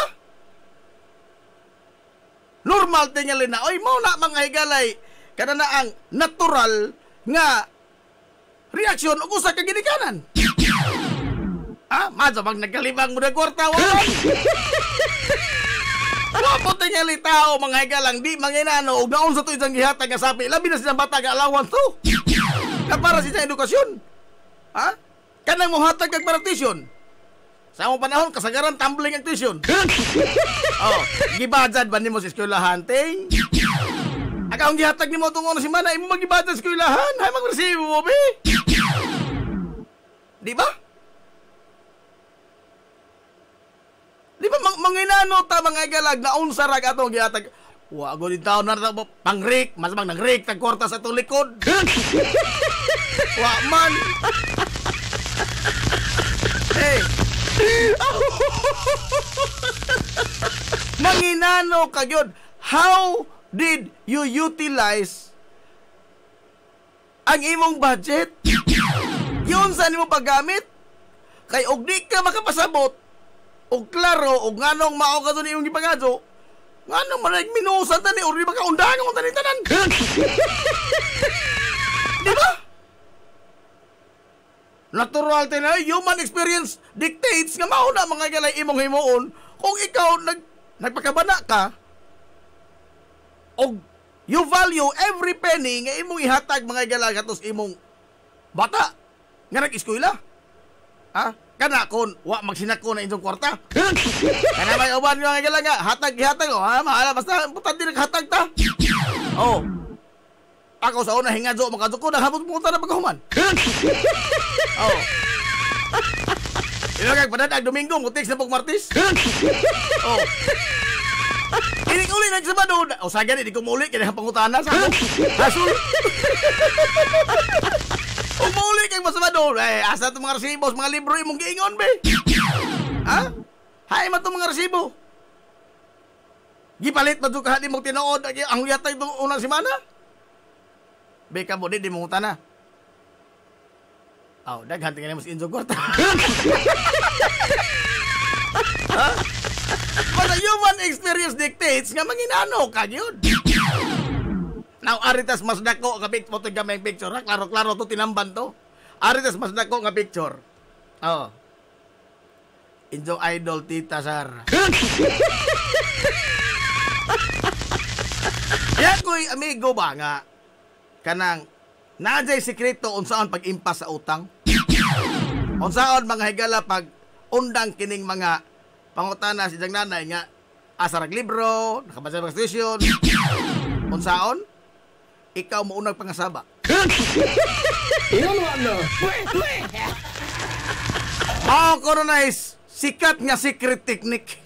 Normal tingalin na, oy mo na mga higalay, kada na ang natural nga reaksyon o usa ka ginikanan. Madya pag nagkalibang mo na kwarta, wawan. Wapo tingali tao mga higalang di manginano og naon sa to isang gihatag nga sapi labi na silang bata nga allowance to na para sa isang edukasyon. Kanang mo hatag kag partition sa among panahon kasagaran tumbling ang tuition. Gibadjad ba nimo sa eskwelahan ting? Akong gihatag nimo tungod si Mana, imo magibatan sa eskwelahan. Hay magresibo mo be. Di ba? Di ba manginano ta mga igalag na unsa ra atong gihatag? Wa go din taon na pangrik, mas bang nagrik tag kwarta sa atong likod. Wa man. Hey. Manginano kagyod. How did you utilize ang imong budget? Yun saan mo paggamit? Kay og di ka makapasabot og klaro og nganong mao ka doon imong gipagadyo, nganong manay minusan tani or di ba kaundangan mo tani tanan? Di ba? Natural tayo, human experience dictates nga mao na mga galay imong himuon kung ikaw nagpakabana ka og you value every penny nga imong ihatag mga galay katos imong bata nga nag-eskwela. Ha? Kana kon wa magsinako na inyong kwarta. Kana may uban mga galay nga hatag o ha mahala basta importante naghatag ta. Oh. Ako sa una hingadyo makaduko na habot mo ta na paghuman. Oh. Ilagay padadag Domingo mutik sa Martes. Oh. Ini uli na sa Sabado. O saga ni di ko muli kaya pangutana sa ako. Hasul. O muli kay Sabado. Asa itong mga resibos, mga libro imong giingon be. Ha? Hay man itong mga resibo. Gipalit man ito kahit imong tinood ang yatay itong unang simana. Be ka mo di mong utana. Oh, daghan tingnan mo sa inyo kwarta. Ha? But the human experience dictates nga manginano ka yun. Now, aritas mas dako nga picture, mo gamay picture, ha? Klaro-klaro to tinamban to. Aritas mas dako nga picture. Oh. Injong idol Tita Sara. Yan ko'y amigo ba nga kanang najay sikreto unsaon pag-impas sa utang? Unsaon mga higala pag undang kining mga pangutana si jang nanay nga asarag libro, nakabasa ng station. Unsaon? Ikaw mo unang pangasaba. Iyon ano? Mao ko na is sikat nga secret technique.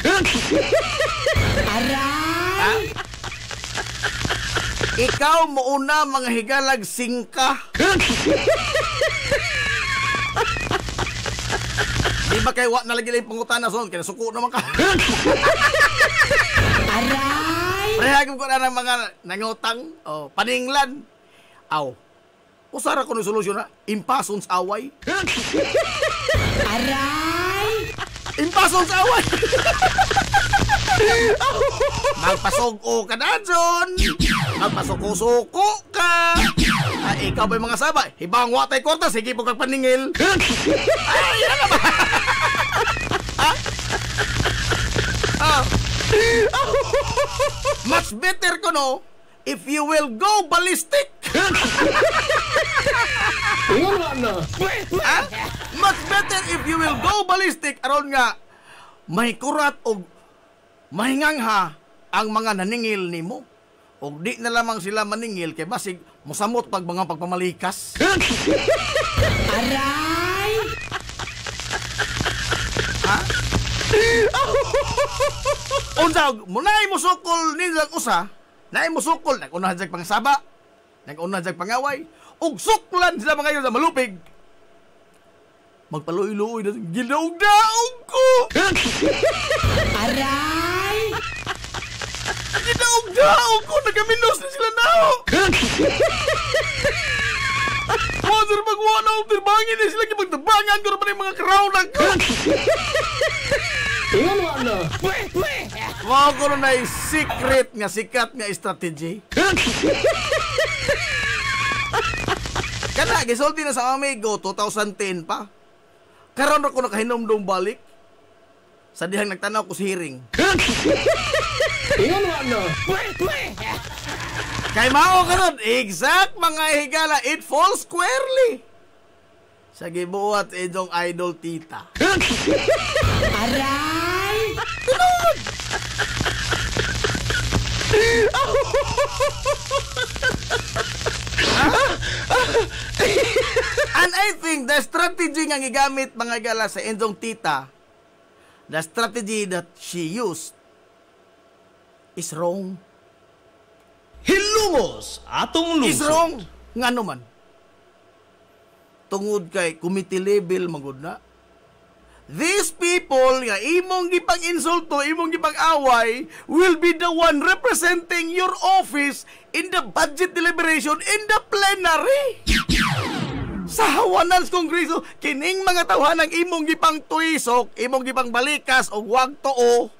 Aray! Ikaw mo una mga higalag singka. Di ba kayo nalagi lang pangutana son? Kaya suko naman ka. Aray! Prehagin ko na ng mga nangutang. Oh, paninglan. Aw. Usara ko ng solusyon na. Impasons away. Aray! Impasons away. Magpasuko ka na, John. Magpasuko-suko ka. Ay, ikaw ba yung mga sabay? Ibang watay korta, sige po kagpaningil. Ay, yan na ba? Ha? Oh. Much better ko, no? If you will go ballistic. Ha? Much better if you will go ballistic. Aron nga, may kurat o mahingangha ang mga naningil nimo. O di na lamang sila maningil kay basig musamot pag mga pagpamalikas. Aray! Ha? Unsa munay musukol nilang usa, nay musukol nag-una jag pangsaba, nag-una jag pangaway, ug suklan sila mga yun sa malupig. Magpaluoy-luoy na gidaog-daog ko. Aray! Gidaog-daog ko, nagaminos na sila nao. Wazer magwala o tirbangin na sila kipagtabangan ko naman yung mga karawnak ko. Ano ano? Mga ko na yung secret nga sikat nga strategy. Kana, gisulti na sa amigo, 2010 pa. Karon ako nakahinomdom balik. Sa dihang nagtanaw ko sa hearing. Ano ano? Kay mao karon, exact mga higala, it falls squarely. Sa gibuhat inyong idol tita. Aray! Tunod! The strategy nga gigamit mga higala sa inyong tita, the strategy that she used is wrong. Hilungos atong lungsod. Is wrong. Nga naman. Tungod kay committee level magud na. These people nga imong gipang-insulto, imong gipang-away will be the one representing your office in the budget deliberation in the plenary. Sa hawanan sa Kongreso, kining mga tawhanang imong gipang-tuisok, imong gipang-balikas o wag too.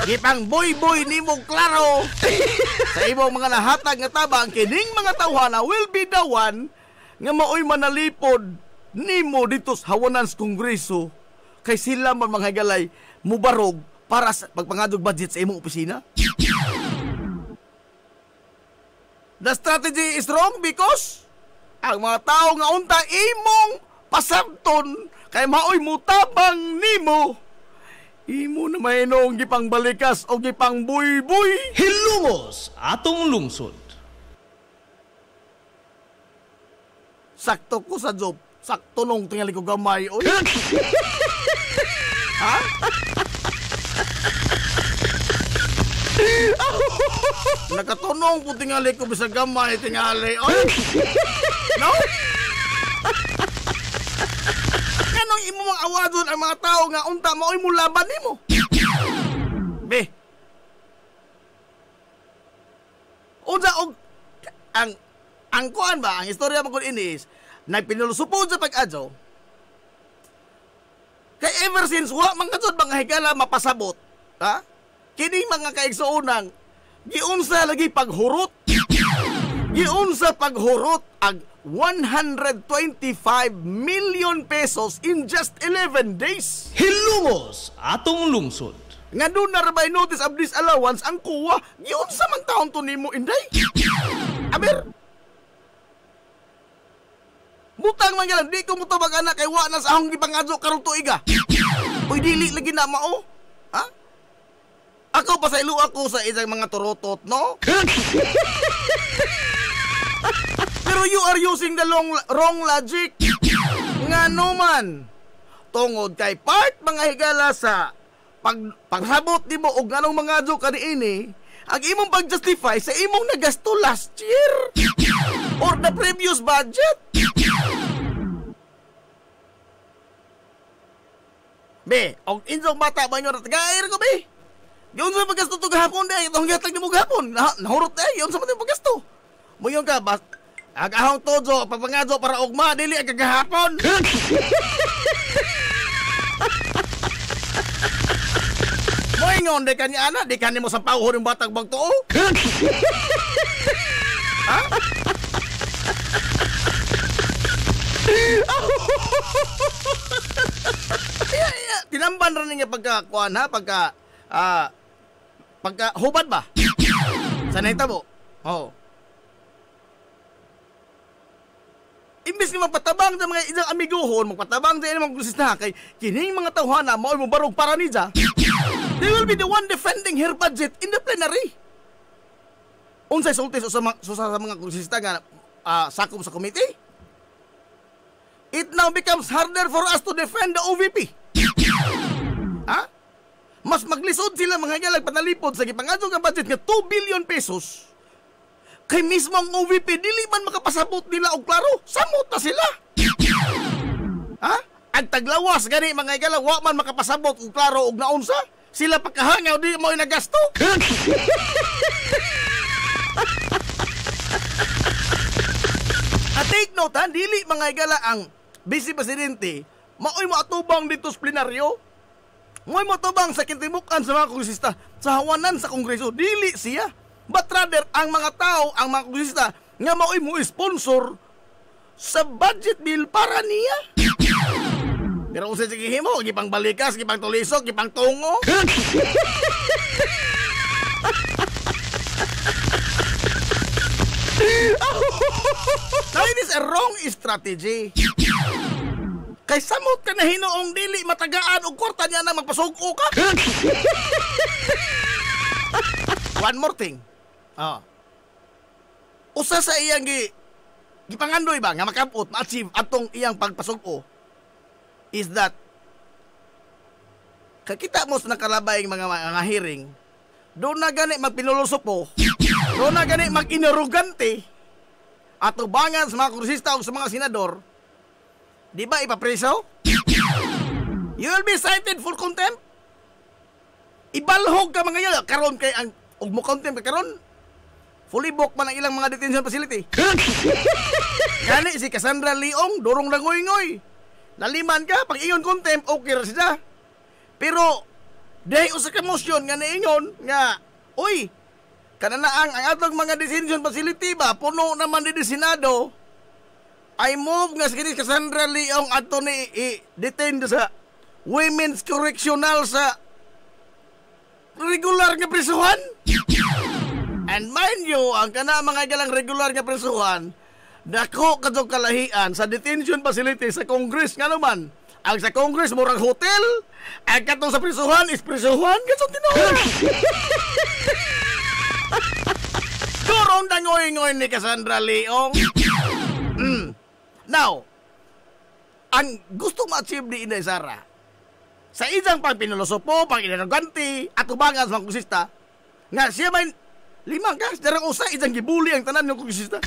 Gipang boy-boy nimong klaro sa imong mga nahatag nga tabang, kining mga tawhana will be the one nga maoy manalipod nimo dito sa hawanan sa Kongreso kay sila man mga higalay mubarog para sa pagpangadog budget sa imong opisina. The strategy is wrong because ang mga tao nga unta imong pasabton kay maoy mutabang nimo. Imo na mahinong gipang balikas o gipang buy-buy. Hilungos atong lungsod. Sakto ko sa job. Sakto nung tingali ko gamay. Oy. Ha? Nakatunong ko tingali ko bisa gamay tingali. Oy. No? Kanong imo mga awadon ang mga tao nga unta maoy mo laban nimo. Be. Unsa og ang kuan ba, ang istorya mo kun inis, nagpinulsupod sa pag-adyo. Kay ever since wa man kadto mga higala mapasabot, ha? Kini mga kaigsuonang giunsa lagi paghurot. Giunsa paghurot ang 125 million pesos in just 11 days. Hilungos atong lungsod. Nga doon na rabay notice of disallowance ang kuwa. Yun sa mang taon to nimo, Inday. Aber. Butang man galang, di ko mo tabag anak kay wa na sa akong gipangadyo karong tuiga. Uy, dili lagi na mao. Ha? Ako pa sa ilo ako sa isang mga turotot, no? Pero you are using the wrong logic. Nga naman, tungod kay part mga higala sa pagsabot nimo og nganong mga adyo kaniini, ang imong pag-justify sa imong nagasto last year or the previous budget. Be, og inyong bata ba nyo natagair ko, be? Yun sa paggasto to gahapon, be. Itong gatag ni mo gahapon. Nahurot, yun sa mga paggasto. Muyon ka, agahong tojo, papangadyo para ugma, dili ang kagahapon. Moingon, di ka niya ana, di ka ni mo sampaw yung batag bagtoo. Ha? Tinamban rin niya pagkakuan ha, pagka hubad ba? Sanay tabo. Oo. Imbis nga magpatabang sa mga isang amiguhon, magpatabang sa ilang mga kay kining mga tawhana maoy mo barog para niya, they will be the one defending her budget in the plenary. Unsay sulti sa mga kongresista nga sakop sa committee? It now becomes harder for us to defend the OVP. Ha? Mas maglisod sila mga galag panalipod sa gipangadyo nga budget nga 2 billion pesos. Kay mismo ang OVP, dili man makapasabot nila og klaro. Samot na sila. Ha? Ang taglawas gani mga igala, wa man makapasabot og klaro og naunsa. Sila pagkahangaw, di mo inagasto. At take note, ha? Dili mga igala ang Vice Presidente, maoy mo atubang dito sa plenaryo. Maoy mo atubang sa kintimukan sa mga kongresista sa hawanan sa Kongreso. Dili siya. But rather, ang mga tao, ang mga kongresista, nga maoy mo sponsor sa budget bill para niya. Pero kung sa sigihimo, gipang balikas, gipang tulisok, gipang tungo. Now, it is a wrong strategy. Kay samot ka na hinoong dili matagaan og kwarta niya na magpasugo ka. One more thing. Usa sa iyang gipangandoy ba nga makabot ma-achieve atong iyang pagpasuko is that kakita mo sa nakalabay mga hearing, doon na gani magpinulusopo, doon na gani mag-inarugante at ubangan sa mga kongresista o sa mga senador, di ba ipapreso? You will be cited for contempt. Ibalhog ka mga yun. Karon kay ang ug mo contempt ka karon. Fully booked man ang ilang mga detention facility. Gani si Cassandra Leong, durong langoy-ngoy. Naliman ka, pag ingon contempt, okay ra siya. Pero, dahil usa ka motion nga niingon, nga, uy, kananaang ang atong mga detention facility ba, puno naman di Senado, I move nga si Cassandra Leong ato ni i-detain sa Women's Correctional sa regular nga prisuhan. And mind you, ang kana mga galang regular nga prisuhan, dako kadtong kalahian sa detention facility sa Congress nga naman. Ang sa Congress murang hotel, ang katong sa prisuhan is prisuhan katong tinuod. Durong dangoy-ngoy ni Cassandra Leong. Now, ang gusto ma-achieve ni Inday Sara sa isang pagpinulosopo, pag-inarogante, at ubangan sa mga kongresista, nga siya may limang ka, darang usa, isang gibuli ang tanan ng kongresista.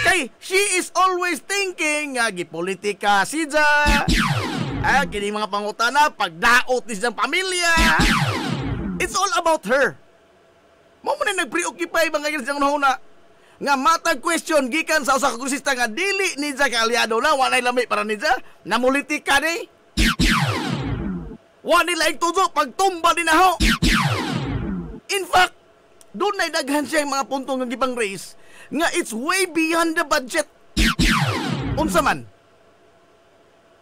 Kay, she is always thinking nga gipolitika siya, kini mga pangutana, pagdaot ni siyang pamilya. It's all about her. Mo na nag-preoccupy mga ganyan siyang nahuna, nga matag question gikan sa usa ka kongresista nga dili ni siya ka-aliado na, walay lami para ni siya, namulitika ni. Wa nila itudo pagtumba din ako. In fact, doon na daghan siya yung mga puntong ng gipang race nga it's way beyond the budget. Unsa man?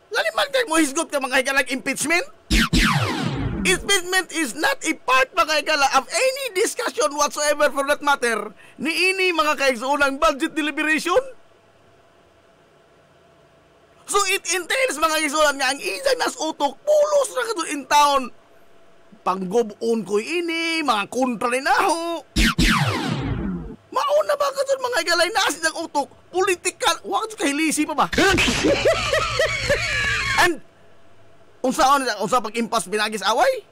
Laliman kay mo hisgot ka mga hikalag impeachment? Impeachment is not a part mga hikala of any discussion whatsoever for that matter ni ini mga kaigsuunang budget deliberation. So it entails mga isulan nga ang isang nas utok pulos na kadto in town. Panggubon ko ini, mga kontra ni naho. Mauna ba kadto mga galay nas ng utok political, wa ka hilisi pa ba? And unsa pag-impas pinagis away?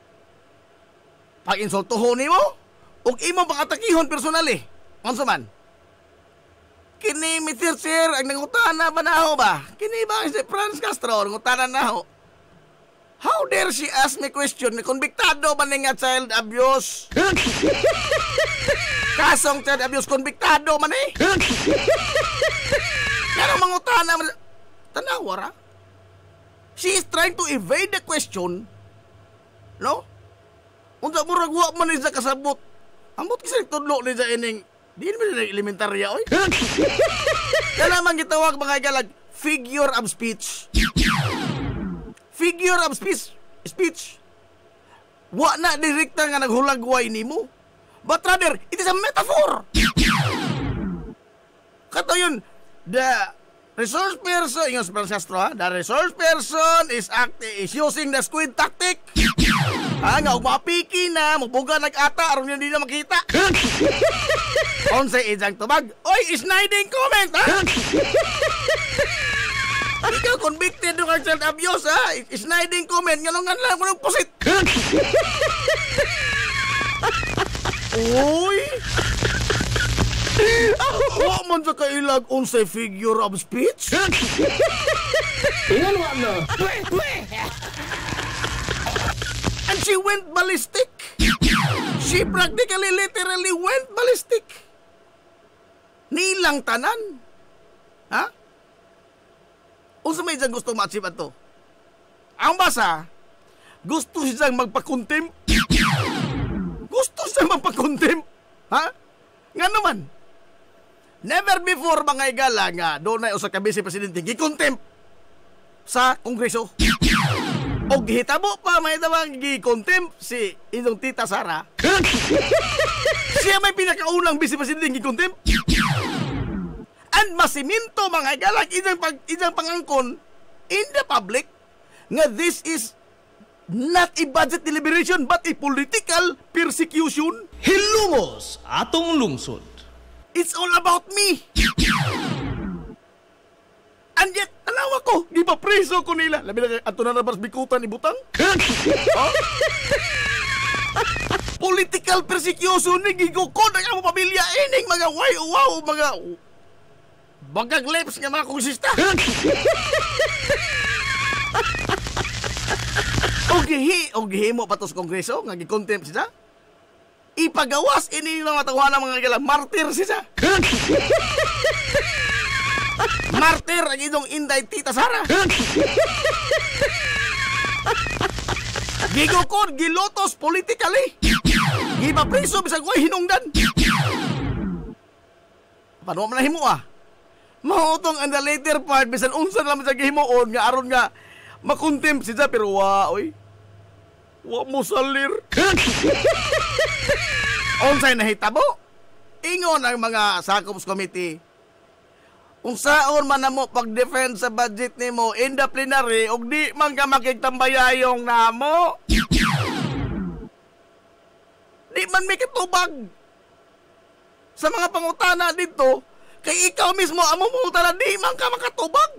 Pag-insultuhon nimo ug imo pang-atakihon personally. Unsa man? Kini Mr. Sir, ang nangutana ba na ba? Kini ba si Franz Castro, nangutana na ho? How dare she ask me question na konbiktado ba nga child abuse? Kasong child abuse, konbiktado man eh. Pero mangutana, tanawara. She is trying to evade the question. No? Unsa murag wa man ni sa kasabot. Ambot kasi tudlo ni sa ining di naman na elementarya, oy. Kaya naman gitawag mga galag, figure of speech. Figure of speech. Wa na direkta nga naghulagway nimo. But rather, it is a metaphor. Kato yun, the resource person, yung Francesco, the resource person is using the squid tactic. Nga, umapiki na, mabuga nag-ata, aron yun hindi na makita. Onsay ijang tubag, oy, sniding comment, ha? Ikaw convicted ng child abuse, ha? Sniding comment, ngalungan lang mo ng pusit. Uy! Wa man sa kailag unsay figure of speech? Ingon wa na. And she went ballistic. She practically, literally went ballistic. Nilang tanan. Ha? Unsa may dyan gusto ma-achieve ato? Ang basa, gusto siyang magpakontempt. Gusto siyang magpakontempt. Ha? Nga naman. Never before mga igala nga doon na usa ka vice presidente gikontempt sa Kongreso. O gihitabo pa may tawag gikontempt si inyong Tita Sara. Siya may pinakaunang vice presidente gikontempt. And masiminto mga igala ijang pangangkon in the public nga this is not a budget deliberation but a political persecution. Hilungos atong lungsod. It's all about me. And yet, alawa ko, di ba preso ko nila? Labi lang, ato na nabas bikutan ni Butang? Oh? Political persecution ni gigukod ang among pamilya. Ining mga wow, mga bagag lips nga mga konsista. O gihimo pa to sa Kongreso, nga gi-contempt siya. Ipagawas ini mga tawhan ng mga gala, martir siya. Martir ang inyong Inday Tita Sara. Gigukod, gilotos politically. Gipapriso bisag way hinungdan. Paano man nahimo Mahutong ang the later part bisan unsa naman sa gihimuon nga aron nga makontempt siya pero wa mo salir. Unsay nahitabo? Ingon ang mga Sacops Committee. Kung saon man namo pag-defend sa budget nimo in the plenary ug di man ka makigtambayayong namo. Di man may kitubag sa mga pangutana dito kay ikaw mismo amo mangutana di man ka makatubag.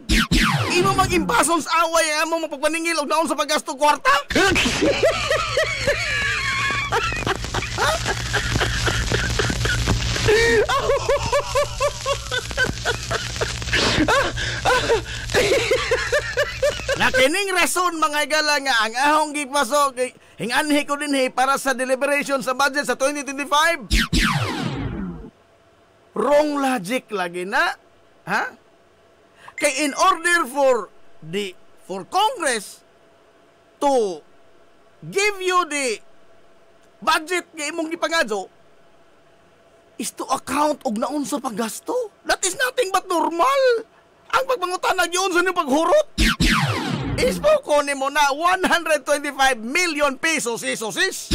Imo mag-imbason sa away amo mapagpaningil og naon sa paggasto kwarta. Nakining rason mga igala nga ang ahong gipasok hinganhi ko din para sa deliberation sa budget sa 2025. Wrong logic lagi na. Kay in order for Congress to give you the budget nga imong gipangadyo is to account og naon sa paggasto. That is nothing but normal. Ang pagpangutana giun sa niyong paghurot. Ispo nimo na 125 million pesos isosis.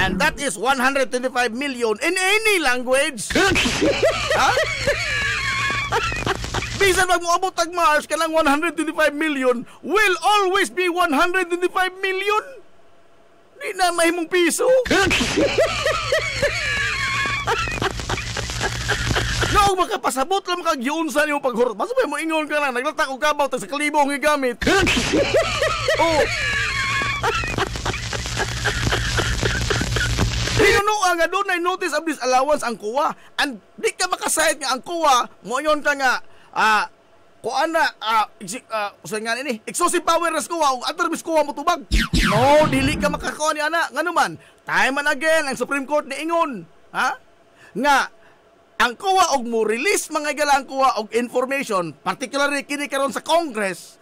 And that is 125 million in any language. Bisan pag moabot tag Mars kanang 125 million will always be 125 million. Di na mahimong piso. No, makapasabot lang makagyun sa iyo paghurot. Basta mo ingon ka na, naglatak og kabaw sa kalibong gigamit. Oh. Hinuno nga doon ay notice of disallowance ang kuwa. And di ka makasayad nga ang kuwa, mo yon ka nga, usay nga ini, excessive power ras kuwa, o aterbis kuwa mo tubag. No, dili ka makakuha ni ana. Nga naman, time and again, ang Supreme Court ni ingon, nga, ang kuwa og mo release mga igala ang kuwa og information, particularly kini karon sa Congress,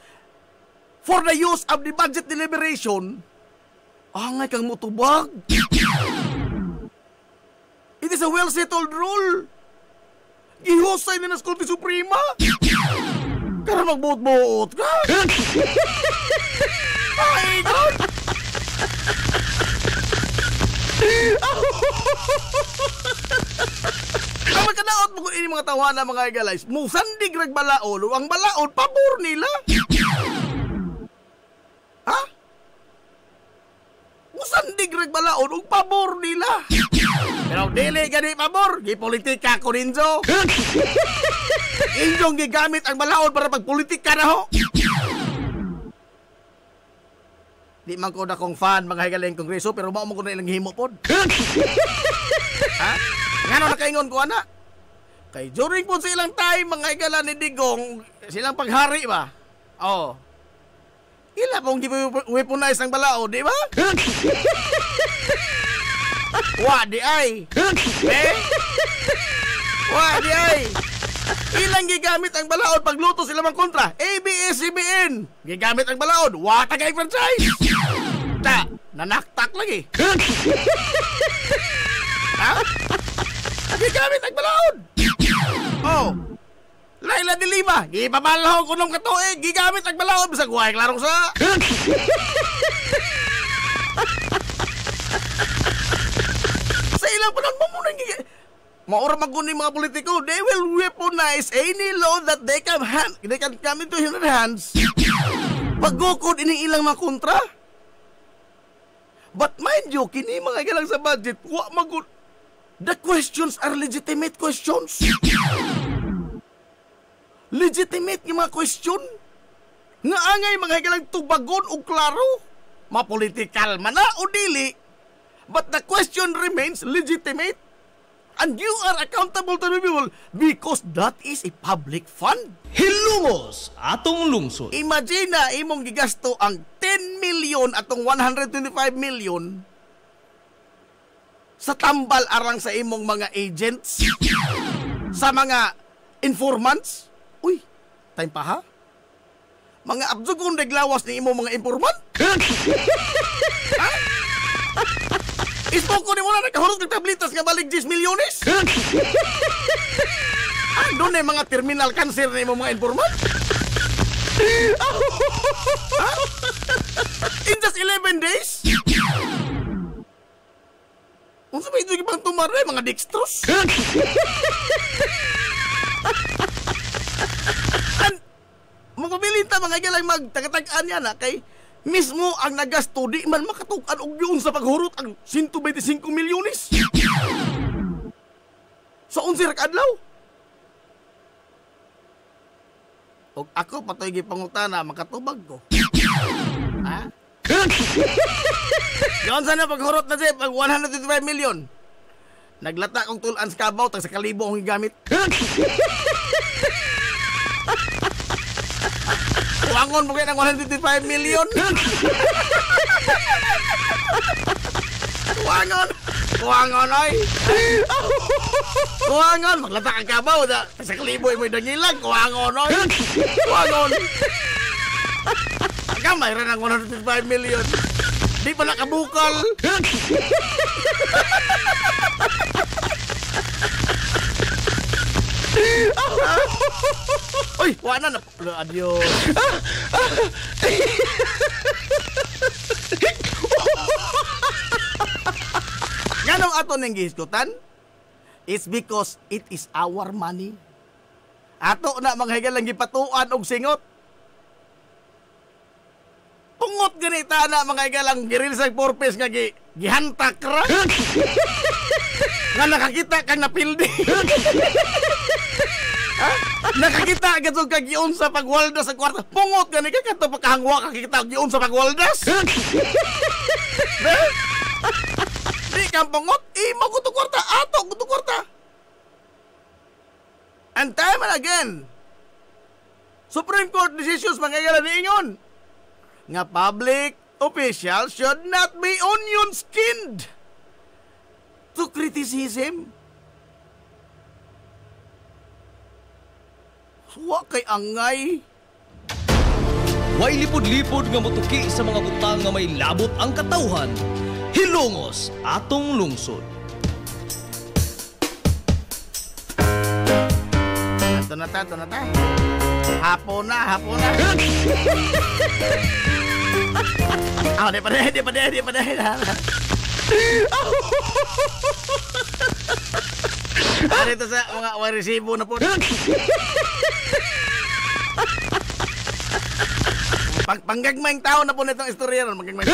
for the use of the budget deliberation, angay kang mutubag. It is a well-settled rule. Gihusay na ng Korte Suprema. Karon magbuot-buot ka. Ay, God! Kapag kanaot mo kung ini mga tawanan mga igalays, musandig ragbalaon, ang balaon, pabor nila. Musandig ragbalaon, ang pabor nila. Pero dili gani pabor, gipolitika ko ninjo. Inyong gigamit ang balaon para pagpolitika na ho. Di man ko na kong fan mga higaling kongreso, pero mao mo ko na ilang himo pod. Ngano nakaingon ko ana? Kay during po sa ilang time mga higala ni Digong, silang paghari ba? Oh. Ila pong weaponize ang balao, di ba? Wa di ay. Wa di ay. Ilang gigamit ang balaod pagluto sila mang kontra. ABS-CBN. Gigamit ang balaod. Wa tagay franchise. Nanaktak lagi. Gigamit ang balaod. Oh. Laila de Lima. Gipabalaw ko nung katuig. Gigamit ang balaod. Bisag huwag larong sa... Sa ilang panahon mo muna maura maguni mga politiko, they will weaponize any law that they can come into their hands. Pagukod ini ilang mga kontra. But mind you, kini mga galang sa budget, wa magud. The questions are legitimate questions. Legitimate yung mga question. Nga angay mga galang tubagon o klaro. Ma-political man na o dili. But the question remains legitimate. And you are accountable to the people because that is a public fund. Hilungos atong lungsod. Imagine na imong gigasto ang 10 million atong 125 million sa tambal arang sa imong mga agents, sa mga informants. Uy, time pa ha? Mga absugon naglawas ni imong mga informant? Ha? Ispoko ni mo na nakahurot ng tablitas nga balik 10 milyones? Doon na mga terminal cancer na imong mga informant? Ha? In just 11 days? Kung sabi ito ibang tumaray, mga dextrose? And magpabilita mga galang magtagatag-an yan kay mismo ang nagasto di man makatukan og yun sa paghurot ang 125 milyones. Sa unsi ra kadlaw. Og ako patoy gipangutana makatubag ko. Ha? Yon sana paghurot na siya pag 125 million. Naglata kong tulan sa kabaw tag sa kalibo akong gigamit. Kuwangon mo kayo ng 155 million. Kuwangon oy. Kuwangon maglata kang kabaw da sa kalibo mo dangilan. Kuwangon oy. Kuwangon. Gamay ra ng 155 million. Di pa nakabukal. Uy, wala na. Adios. Ganong ato nang gihisgutan? It's because it is our money. Ato na mga higalang gipatuan og singot. Pungot ganita na mga higalang girilsag purpose nga gihantak ra. Nga nakakita kang napildi. Ha? Nakakita agad sa kagiyon sa pagwaldas sa kwarta. Pungot gani ka kanto pagkahangwa kakita giyon sa pagwaldas. Di kang pungot, imo ko to kwarta, ato ko to kwarta. And time and again, Supreme Court decisions mangyayala niingon nga public officials should not be onion-skinned to criticism. Wa kay angay. Way lipod-lipod nga motuki sa mga butang nga may labot ang katawhan. Hilungos atong lungsod. Ito na ta. Hapon na. Di pa dahil. Dito sa mga resibo na po. Panggagmayng tao na po nitong istorya ron. Panggagmayng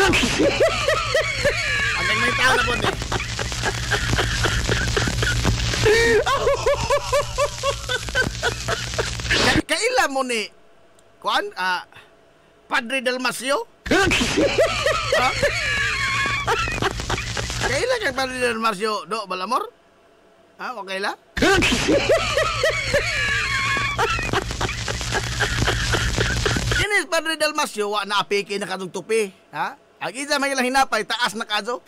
tao na po nito. Kaila mo ni kuan Padre Dalmasio? Kaila kay Padre Dalmasio do balamor? Okay la? Kinis Padre Dalmasio wa na apiki na kadong tupi, ha? Ang isa may ilang hinapay taas na kaso.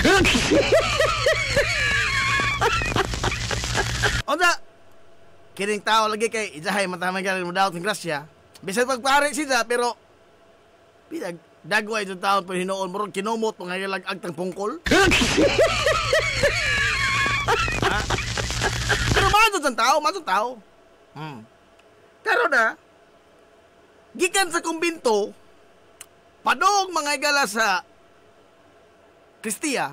Onda kining tao lagi kay izahay matamay galing mo daw ng grasya. Bisag pagpari siya pero bidag dagway yung taon pa hinoon mo ron kinumot mga ilang agtang pungkol. Pero masod tao. Pero na, gikan sa kumbinto, padong mga igala sa Kristiya,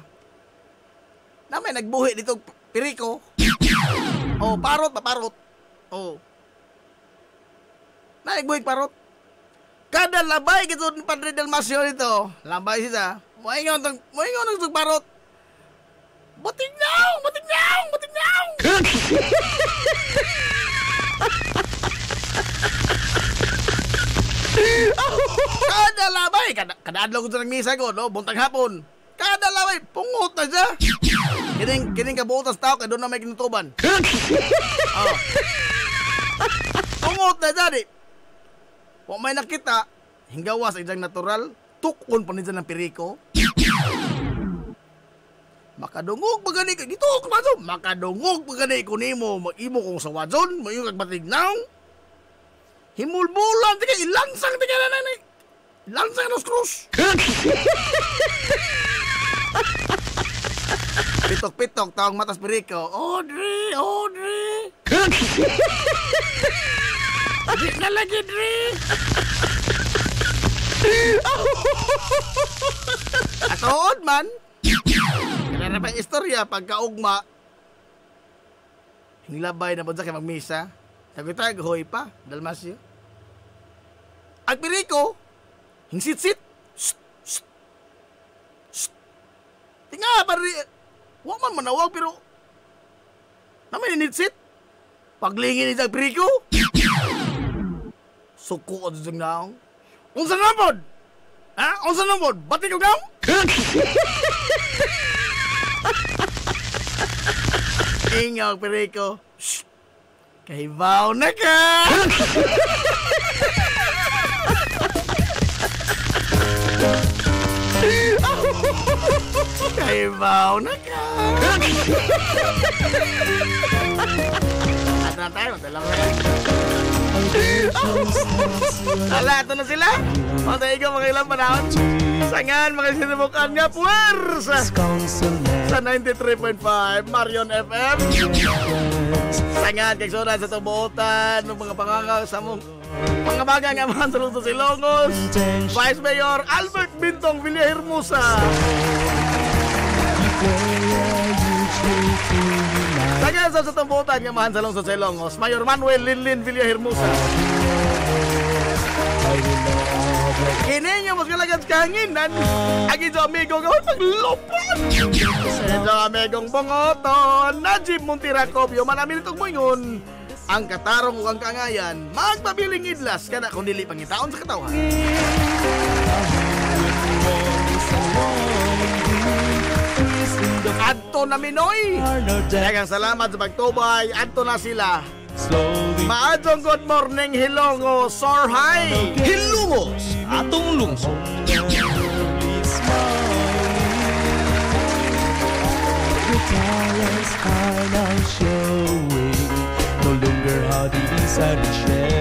na may nagbuhi dito piriko. Parot. Na nagbuhi parot. Kada labay kito ni Padre Dalmasio nito. Labay siya. Moingon ng tugbarot. Batignaw! Kada labay, kada adlaw ko sa nagmisa ko, no? Buntag hapon. Kada labay, pungot na siya. Kining kabuotas tao, kaya doon na may kinutuban. Oh. Pungot na siya, di. Kung may nakita, hinggawa sa isang natural, tukon pa niya ng piriko. Makadungog pagani ka dito, kaso makadungog pagani ko nimo, mag-imo kong sa wadson, mayo kag batignaw. Himulbulan tika ilansang tika nanay. Lansang nos krus. Pitok-pitok taong matas piriko. Audrey. Di na lagi, Dre. Atood man. Kaya na pa istorya pagkaugma. Hinglabay na po sa kay magmisa. Tagutag hoy pa, Dalmasio. Ang piriko, hingsit-sit. Tinga pari. Wa man manawag pero naman initsit. Paglingin ni ang piriko. Suko at sa naong. Unsa napod? Ha? Unsa napod? Bati ko naong? Ingaw, piriko. Shhh! Kahibaw na ka! Kahibaw na ka! At na tayo, dalawa na. Ala, ito na sila. O tayo ikaw mga ilang panahon. Sangan mga sinubukan nga puwersa sa 93.5 Marion FM. Sangan kay Sonan sa tubuotan ng mga pangakaw sa mong mga baga nga man sa Luto Silongos. Vice Mayor Albert Bintong Villahermosa. Sangan sa tubuotan nga man sa Luto Silongos, Mayor Manuel Linlin Villahermosa. Kini nyo mas kalagad kahanginan. Agi sa amigo gawin paglupot. Sa amigong bungoton, Najib Montiracopio, manamin itong moingon. Ang katarong o ang kangayan, magpabiling idlas ka na kung dili pangitaon sa katawan. Adto na Minoy. Dagang salamat sa pagtubay. Adto na sila. Maadong good morning Hilongos, Sorhay. Hilongos, atong lungsod. The talents are now showing. No longer how the inside share.